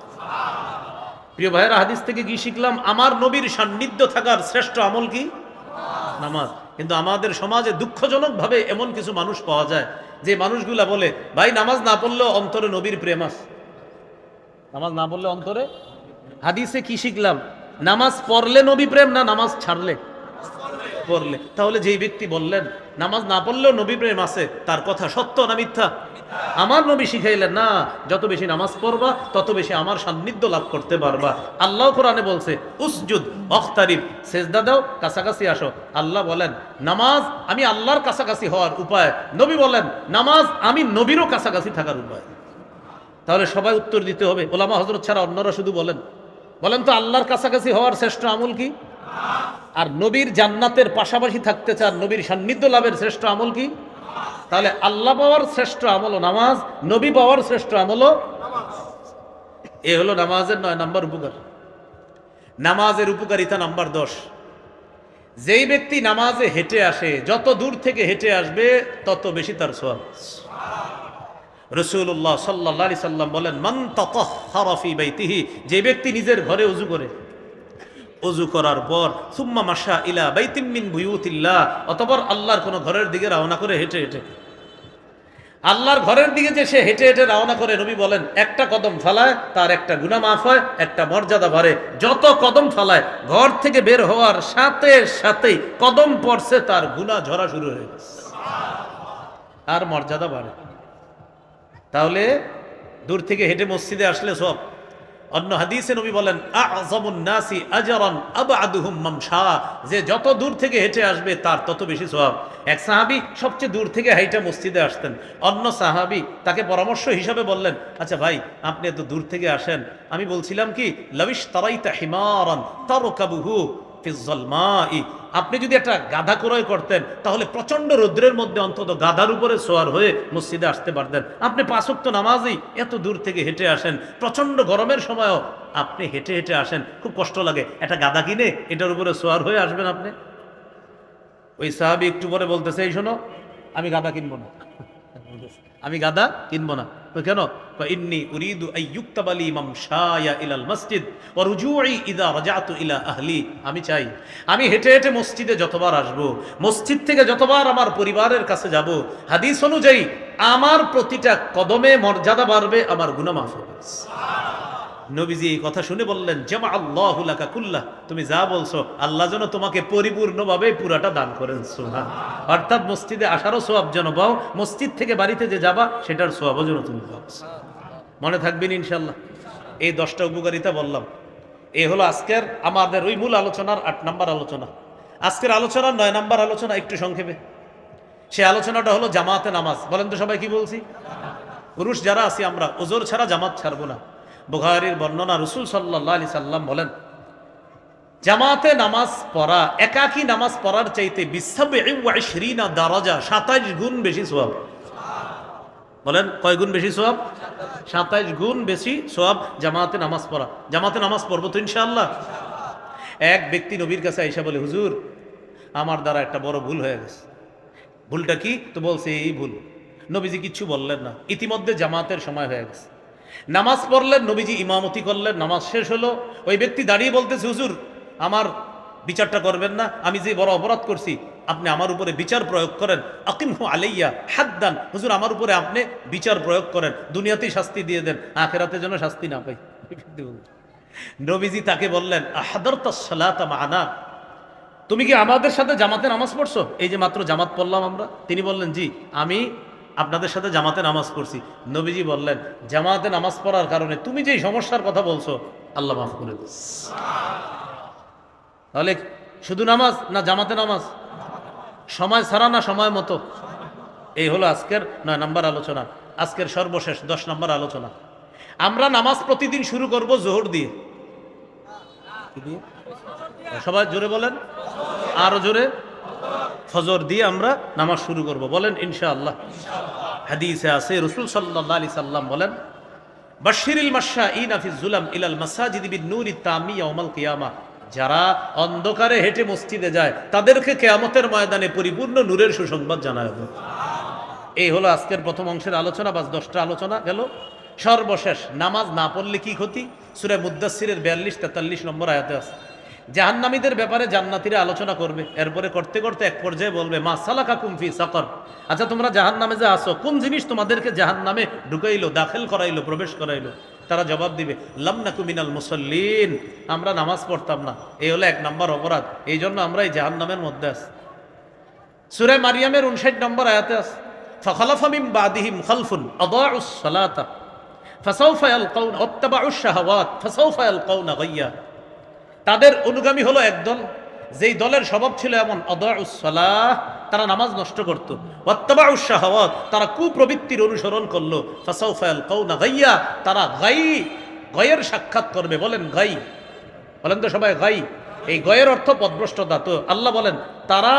প্রিয় ভাইয়েরা, হাদিস থেকে কি শিখলাম? আমার নবীর সান্নিধ্য থাকার শ্রেষ্ঠ আমল কি? নামাজ। কিন্তু আমাদের সমাজে দুঃখজনকভাবে এমন কিছু মানুষ পাওয়া যায় যে মানুষগুলা বলে, ভাই নামাজ না পড়লেও অন্তরে নবীর প্রেম আছে। নামাজ না পড়লে অন্তরে, হাদিসে কি শিখলাম? নামাজ পড়লে নবী প্রেম, না নামাজ ছাড়লে? পড়লে। তাহলে যেই ব্যক্তি বললেন নামাজ না পড়লেও নবী প্রেম আছে, তার কথা সত্য না মিথ্যা? আমার নবী শিখাইলেন না, যত বেশি নামাজ পড়বা তত বেশি আমার সান্নিধ্য লাভ করতে পারবা। আল্লাহ কোরআনে বলছে, উসজুদ ওয়াক্তারিব, সেজদা দাও, কাছাকাছি আসো। আল্লাহ বলেন নামাজ আমি আল্লাহর কাছাকাছি হওয়ার উপায়, নবী বলেন নামাজ আমি নবীরও কাছাকাছি থাকার উপায়। তাহলে সবাই উত্তর দিতে হবে, ওলামা হযরত ছাড়া অন্যরা শুধু বলেন তো আল্লাহর কাছাকাছি হওয়ার শ্রেষ্ঠ আমল কি? আর নবীর জান্নাতের পাশাপাশি থাকতে চান, নবীর সান্নিধ্য লাভের শ্রেষ্ঠ আমল কি? তাহলে আল্লাহ পাওয়ার শ্রেষ্ঠ আমল নামাজ, নবী পাওয়ার শ্রেষ্ঠ আমল। এ হলো নামাজের 9 নম্বর উপকার। নামাজের উপকারিতা নাম্বার 10, যেই ব্যক্তি নামাজে হেঁটে আসে, যত দূর থেকে হেঁটে আসবে তত বেশি তার সওয়াব। রাসূলুল্লাহ সাল্লাল্লাহু আলাইহি সাল্লাম বলেন, মান তাতাহহারা ফি বাইতিহি, যে ব্যক্তি নিজের ঘরে ওযু করে, ওযু করার পর সুম্মা মাশা ইলা বাইতিম মিন বুয়ুতিল্লাহ, অতঃপর আল্লাহর কোন ঘরের দিকে রওনা করে হেঁটে হেঁটে, আল্লাহর ঘরের দিকে যে সে হেঁটে হেঁটে রওনা করে, নবী বলেন একটা কদম ফালায় তার একটা গুনাহ মাফ হয়, একটা মর্যাদা বাড়ে। যত কদম ফালায়, ঘর থেকে বের হওয়ার সাথে সাথেই কদম পড়ছে, তার গুনাহ ঝরা শুরু হয়ে গেছে, আর মর্যাদা বাড়ে। তাহলে দূর থেকে হেঁটে মসজিদে আসলে সব। অন্য হাদিসে নবী বলেন, আযযামুন নাসি আজরান আবআদুহুম মামশা, যে যত দূর থেকে হেঁটে আসবে তার তত বেশি সওয়াব। এক সাহাবী সবচেয়ে দূর থেকে হাইটা মসজিদে আসতেন। অন্য সাহাবী তাকে পরামর্শ হিসাবে বললেন, আচ্ছা ভাই আপনি এত দূর থেকে আসেন, আমি বলছিলাম কি লাবিশ তারাইতা হিমারান তারকাবুহু ফিজ যালমাই, আপনি যদি একটা গাধা ক্রয় করতেন তাহলে প্রচন্ড রৌদ্রের মধ্যে অন্তত গাধার উপরে সোয়ার হয়ে মসজিদে আসতে পারতেন। আপনি 5 ওয়াক্ত নামাজই এত দূর থেকে হেঁটে আসেন, প্রচন্ড গরমের সময়ও আপনি হেঁটে হেঁটে আসেন, খুব কষ্ট লাগে, একটা গাধা কিনে এটার উপরে সোয়ার হয়ে আসবেন আপনি। ওই সাহাবী একটু পরে বলতেছে, এই শোনো, আমি গাধা কিনবো না, আমি গাধা কিনবো না। কেন? ইন্নী উরিদু আইয়ুক্তাবা লি মামশায়া ইলাল মসজিদ ওয়া রুজুই ইযা রাজাতু ইলা আহলি, আমি চাই আমি হেঁটে হেঁটে মসজিদে যতবার আসব, মসজিদ থেকে যতবার আমার পরিবারের কাছে যাব, হাদিস অনুযায়ী আমার প্রতিটা কদমে মর্যাদা বাড়বে, আমার গুনাহ মাফ হবে। নবীজি এই কথা শুনে বললেন, জামা আল্লাহু লাকা কুল্লাহ, তুমি যা বলছো আল্লাহ যেন তোমাকে পরিপূর্ণভাবে পুরাটা দান করেন। সুবহান। অর্থাৎ মসজিদে আসারও সওয়াব যেন পাও, মসজিদ থেকে বাড়িতে যে যাবা সেটার সওয়াবও যেন তুমি পাও। মনে থাকবেন ইনশাআল্লাহ। এই 10টা উপকারিতা বললাম। এই হলো আজকের আমাদের ওই মূল আলোচনার 8 নম্বর আলোচনা। আজকের আলোচনার 9 নম্বর আলোচনা একটু সংক্ষেপে। সে আলোচনাটা হলো জামাতে নামাজ। বলেন তো সবাই কি বলছি? পুরুষ যারা আছি আমরা ওজর ছাড়া জামাত ছাড়বো না। বুখারীর বর্ণনা, রাসূল সাল্লাল্লাহু আলাইহি সাল্লাম বলেন, জামাতে নামাজ পড়া একাকী নামাজ পড়ার চাইতে 27 দারাজা, 27 গুণ বেশি সওয়াব। বলেন কয় গুণ বেশি সওয়াব? 27 গুণ বেশি সওয়াব জামাতে নামাজ পড়া। জামাতে নামাজ পড়বো তো ইনশাআল্লাহ। এক ব্যক্তি নবীর কাছে আইসা বলে, হুজুর আমার দ্বারা একটা বড় ভুল হয়ে গেছে। ভুলটা কি? তো বলছে এই ভুল। নবীজি কিচ্ছু বললেন না, ইতিমধ্যে জামাতের সময় হয়ে গেছে। নামাজ পড়লেন, নবীজি ইমামতি করলেন, নামাজ শেষ হলো। ওই ব্যক্তি দাঁড়িয়ে বলতেছে, হুজুর আমার বিচারটা করবেন না, আমি যে বড় অপরাধ করছি আপনি আমার উপরে বিচার প্রয়োগ করেন। আকিমহু আলাইয়া হাদ্দান, হুজুর আমার উপরে আপনি বিচার প্রয়োগ করেন, দুনিয়াতেই শাস্তি দিয়ে দেন, আখিরাতে যেন শাস্তি না পাই। নবীজি তাকে বললেন, আহাদারতাস সালাতা মা'ানা, তুমি কি আমাদের সাথে জামাতে নামাজ পড়ছো? এই যে মাত্র জামাত পড়লাম আমরা। তিনি বললেন, জি, আমি আপনাদের সাথে জামাতে নামাজ পড়ছি। নবীজি বললেন, জামাতে নামাজ পড়ার কারণে তুমি যেই সমস্যার কথা বলছো আল্লাহ মাফ করে দিস। তাহলে শুধু নামাজ না জামাতে নামাজ, সময় ছাড়া না সময় মতো? এই হলো আজকের 9 নম্বর আলোচনা, আজকের সর্বশেষ 10 নম্বর আলোচনা। আমরা নামাজ প্রতিদিন শুরু করব জোহর দিয়ে। সবাই জোরে বলেন, আরো জোরে। ফজর দিয়ে আমরা নামাজ শুরু করব, বলেন ইনশাআল্লাহ। হাদিসে আছে রাসূল সাল্লাল্লাহু আলাইহি সাল্লাম বলেন, বাশশিরিল মাশাঈনা ফিজ যুলাম ইলাল মাসাজিদি বিন নূরি তামি ইয়াউমাল কিয়ামাহ, যারা অন্ধকারে হেঁটে মসজিদে যায় তাদেরকে কিয়ামতের ময়দানে পরিপূর্ণ নূরের সুসংবাদ জানায় দেব। এই হলো আজকের প্রথম অংশের আলোচনা, বাস 10টা আলোচনা গেল। সর্বশেষ, নামাজ না পড়লে কি ক্ষতি? সূরা মুদ্দাসসিরের 42-43 নম্বর আয়াতে আছে। জাহান্নামীদের ব্যাপারে জান্নাতীরা আলোচনা করবে, এরপরে করতে করতে এক পর্যায়ে বলবে, মা সালাকাকুম ফি সাকার, আচ্ছা তোমরা জাহান্নামে যে আসো, কোন জিনিস তোমাদেরকে জাহান্নামে ঢুকাইলো, দাখিল করাইলো, প্রবেশ করাইলো? তারা জবাব দিবে, লাম নাকু মিনাল মুসাল্লিন, আমরা নামাজ পড়তাম না। এই হলো 1 নম্বর অপরাধ, এই জন্য আমরা এই জাহান্নামের মধ্যে আছি। সূরা মারিয়ামের 59 নম্বর আয়াতে আছে, ফাখালাফা মিন বাদিহিম খালফুন আদাউস সালাতা ফাসাউফা ইয়ালকাউনা ওয়াত্তাবাউশ শাহাওয়াত ফাসাউফা ইয়ালকাউনা গায়্যা, তাদের অনুগামী হলো একদল, যেই দলের স্বভাব ছিল এমন, আদাউস সালাহ, তারা নামাজ নষ্ট করত, ওয়াত্তাবাউশ শাহাওয়াত, তারা কুপ্রবৃত্তির অনুসরণ করলো, ফাসাউফা ইয়ালকাউনা গায়্যা, তারা গায়ের সাক্ষাৎ করবে। বলেন গাই, বলেন তো সবাই গাই। এই গয়ের অর্থ পথভ্রষ্টতা। তো আল্লাহ বলেন তারা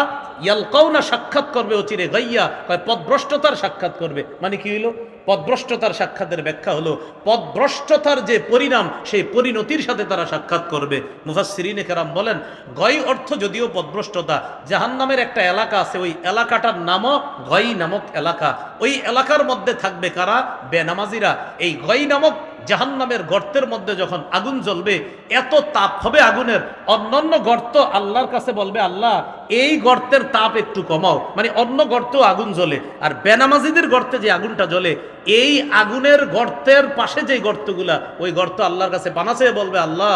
ইয়ালকাউনা সাক্ষাৎ করবে অচিরে, গাইয়া পথভ্রষ্টতার সাক্ষাৎ করবে। মানে কি হইল? পথভ্রষ্টতার সাক্ষাতের ব্যাখ্যা হলো পথভ্রষ্টতার যে পরিণাম, সেই পরিণতির সাথে তারা সাক্ষাৎ করবে। মুফাসসিরিনে কেরাম বলেন, গয় অর্থ যদিও পথভ্রষ্টতা, জাহান্নামের একটা এলাকা আছে, ওই এলাকাটার নামও গয় নামক এলাকা। ওই এলাকার মধ্যে থাকবে কারা? বেনামাজিরা। এই গয় নামক জাহান্নামের গর্তের মধ্যে যখন আগুন জ্বলবে, এত তাপ হবে আগুনের, অন্যান্য গর্ত আল্লাহর কাছে বলবে, আল্লাহ এই গর্তের তাপ একটু কমাও। মানে অন্য গর্তেও আগুন জ্বলে, আর বেনামাজিদের গর্তে যে আগুনটা জ্বলে, এই আগুনের গর্তের পাশে যে গর্তগুলা, ওই গর্ত আল্লাহর কাছে বানাছে, বলবে আল্লাহ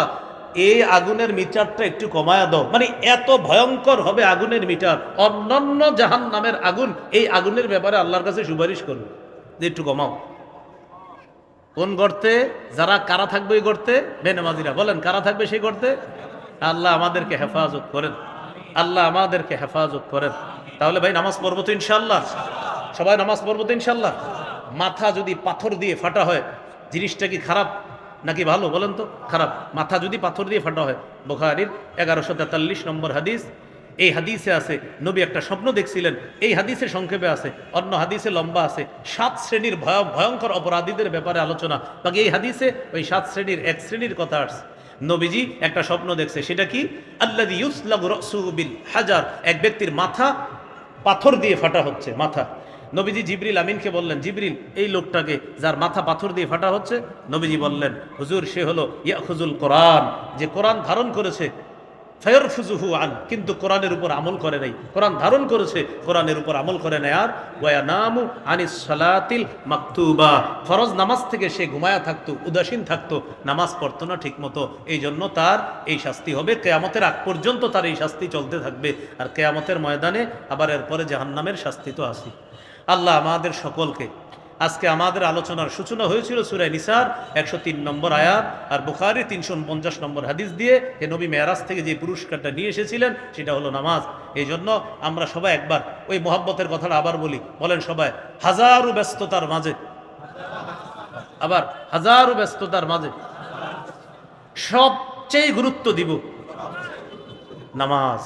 এই আগুনের মিটারটা একটু কমায়া দাও। মানে এত ভয়ঙ্কর হবে আগুনের মিটার, অন্যান্য জাহান্নামের আগুন এই আগুনের ব্যাপারে আল্লাহর কাছে সুপারিশ করবে যে একটু কমাও। কোন গর্তে? যারা কারা থাকবে ওই গর্তে? বেনামাজিরা। বলেন কারা থাকবে সেই গর্তে? আল্লাহ আমাদেরকে হেফাজত করেন, আল্লাহ আমাদেরকে হেফাজত করেন। তাহলে ভাই নামাজ পড়বো তো ইনশাআল্লাহ? সবাই নামাজ পড়বো তো ইনশাআল্লাহ? মাথা যদি পাথর দিয়ে ফাটা হয়, জিনিসটা কি খারাপ নাকি ভালো? বলেন তো। খারাপ। মাথা যদি পাথর দিয়ে ফাটা হয়। বুখারীর 1143 নম্বর হাদিস। এই হাদিসে আছে নবী একটা স্বপ্ন দেখছিলেন। এই হাদিসে সংক্ষেপে আছে, অন্য হাদিসে লম্বা আছে। 7 শ্রেণীর ভয়ঙ্কর অপরাধীদের ব্যাপারে আলোচনা। বাকি এই হাদিসে ওই 7 শ্রেণীর এক শ্রেণীর কথা আসছে। নবীজি একটা স্বপ্ন দেখছে, সেটা কি? আল্লাযী ইউসলাবু রাসুহু বিল হাজার, এক ব্যক্তির মাথা পাথর দিয়ে ফাটা হচ্ছে। মাথা। নবীজি জিবরিল আমিনকে বললেন, জিবরিল এই লোকটাকে যার মাথা পাথর দিয়ে ফাটা হচ্ছে, নবীজি বললেন, হুজুর সে হলো ইয়াখুজুল কোরআন, যে কোরআন ধারণ করেছে, ফায়ারফুজুহু আন, কিন্তু কোরআনের উপর আমল করে নাই। কোরআন ধারণ করেছে, কোরআনের উপর আমল করে নাই। আর ওয়ায়ানামু আনিস সালাতিল মাকতুবা, ফরজ নামাজ থেকে সে ঘুমায়া থাকতো, উদাসীন থাকতো, নামাজ পড়তো না ঠিক মতো। এই জন্য তার এই শাস্তি হবে। কিয়ামতের আগ পর্যন্ত তার এই শাস্তি চলতে থাকবে। আর কিয়ামতের ময়দানে আবার এরপরে জাহান্নামের শাস্তি তো আসি। আল্লাহ আমাদের সকলকে, আজকে আমাদের আলোচনার সূচনা হয়েছিল সূরা নিসার 103 নম্বর আয়াত আর বুখারীর 349 নম্বর হাদিস দিয়ে। যে নবী মেরাজ থেকে যে পুরস্কারটা নিয়ে এসেছিলেন সেটা হলো নামাজ। এই জন্য আমরা সবাই একবার ওই মোহাব্বতের কথাটা আবার বলি। বলেন সবাই, হাজারো ব্যস্ততার মাঝে, আবার হাজারো ব্যস্ততার মাঝে সবচেয়ে গুরুত্ব দিব নামাজ।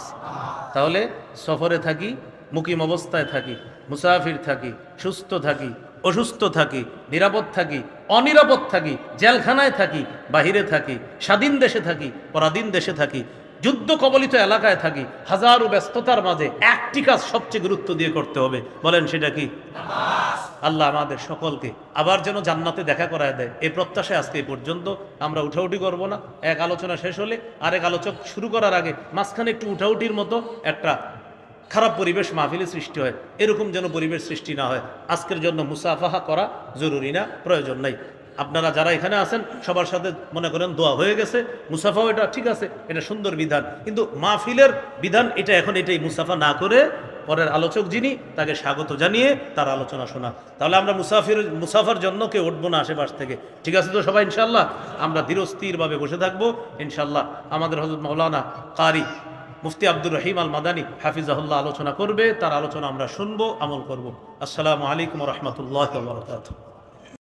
তাহলে সফরে থাকি, মুকিম অবস্থায় থাকি, মুসাফির থাকি, সুস্থ থাকি, অসুস্থ থাকি, নিরাপদ থাকি, অনিরাপদ থাকি, জেলখানায় থাকি, বাহিরে থাকি, স্বাধীন দেশে থাকি, পরাধীন দেশে থাকি, যুদ্ধ কবলিত এলাকায় থাকি, হাজারো ব্যস্ততার মাঝে একটি কাজ সবচেয়ে গুরুত্ব দিয়ে করতে হবে। বলেন সেটা কি? আল্লাহ আমাদের সকলকে আবার যেন জান্নাতে দেখা করায় দেয়, এই প্রত্যাশায় আজকে এই পর্যন্ত। আমরা উঠাউঠি করব না। এক আলোচনা শেষ হলে আরেক আলোচক শুরু করার আগে মাঝখানে একটু উঠাউঠির মতো একটা খারাপ পরিবেশ মাহফিলে সৃষ্টি হয়, এরকম যেন পরিবেশ সৃষ্টি না হয়। আজকের জন্য মুসাফাহা করা জরুরি না, প্রয়োজন নাই। আপনারা যারা এখানে আছেন সবার সাথে মনে করেন দোয়া হয়ে গেছে, মুসাফাও এটা ঠিক আছে, এটা সুন্দর বিধান, কিন্তু মাহফিলের বিধান এটা এখন এটাই মুসাফা না করে পরের আলোচক যিনি তাকে স্বাগত জানিয়ে তার আলোচনা শোনা। তাহলে আমরা মুসাফার জন্য কেউ উঠবো না আশেপাশ থেকে, ঠিক আছে তো সবাই ইনশাল্লাহ? আমরা ধীরস্থিরভাবে বসে থাকবো ইনশাল্লাহ। আমাদের হযরত মাওলানা কারি মুফতি আব্দুর রহিম আল মাদানী হাফিজাহুল্লাহ আলোচনা করবে, তার আলোচনা আমরা শুনবো, আমল করব। আসসালামু আলাইকুম ওয়া রাহমাতুল্লাহি ওয়া বারাকাতুহু।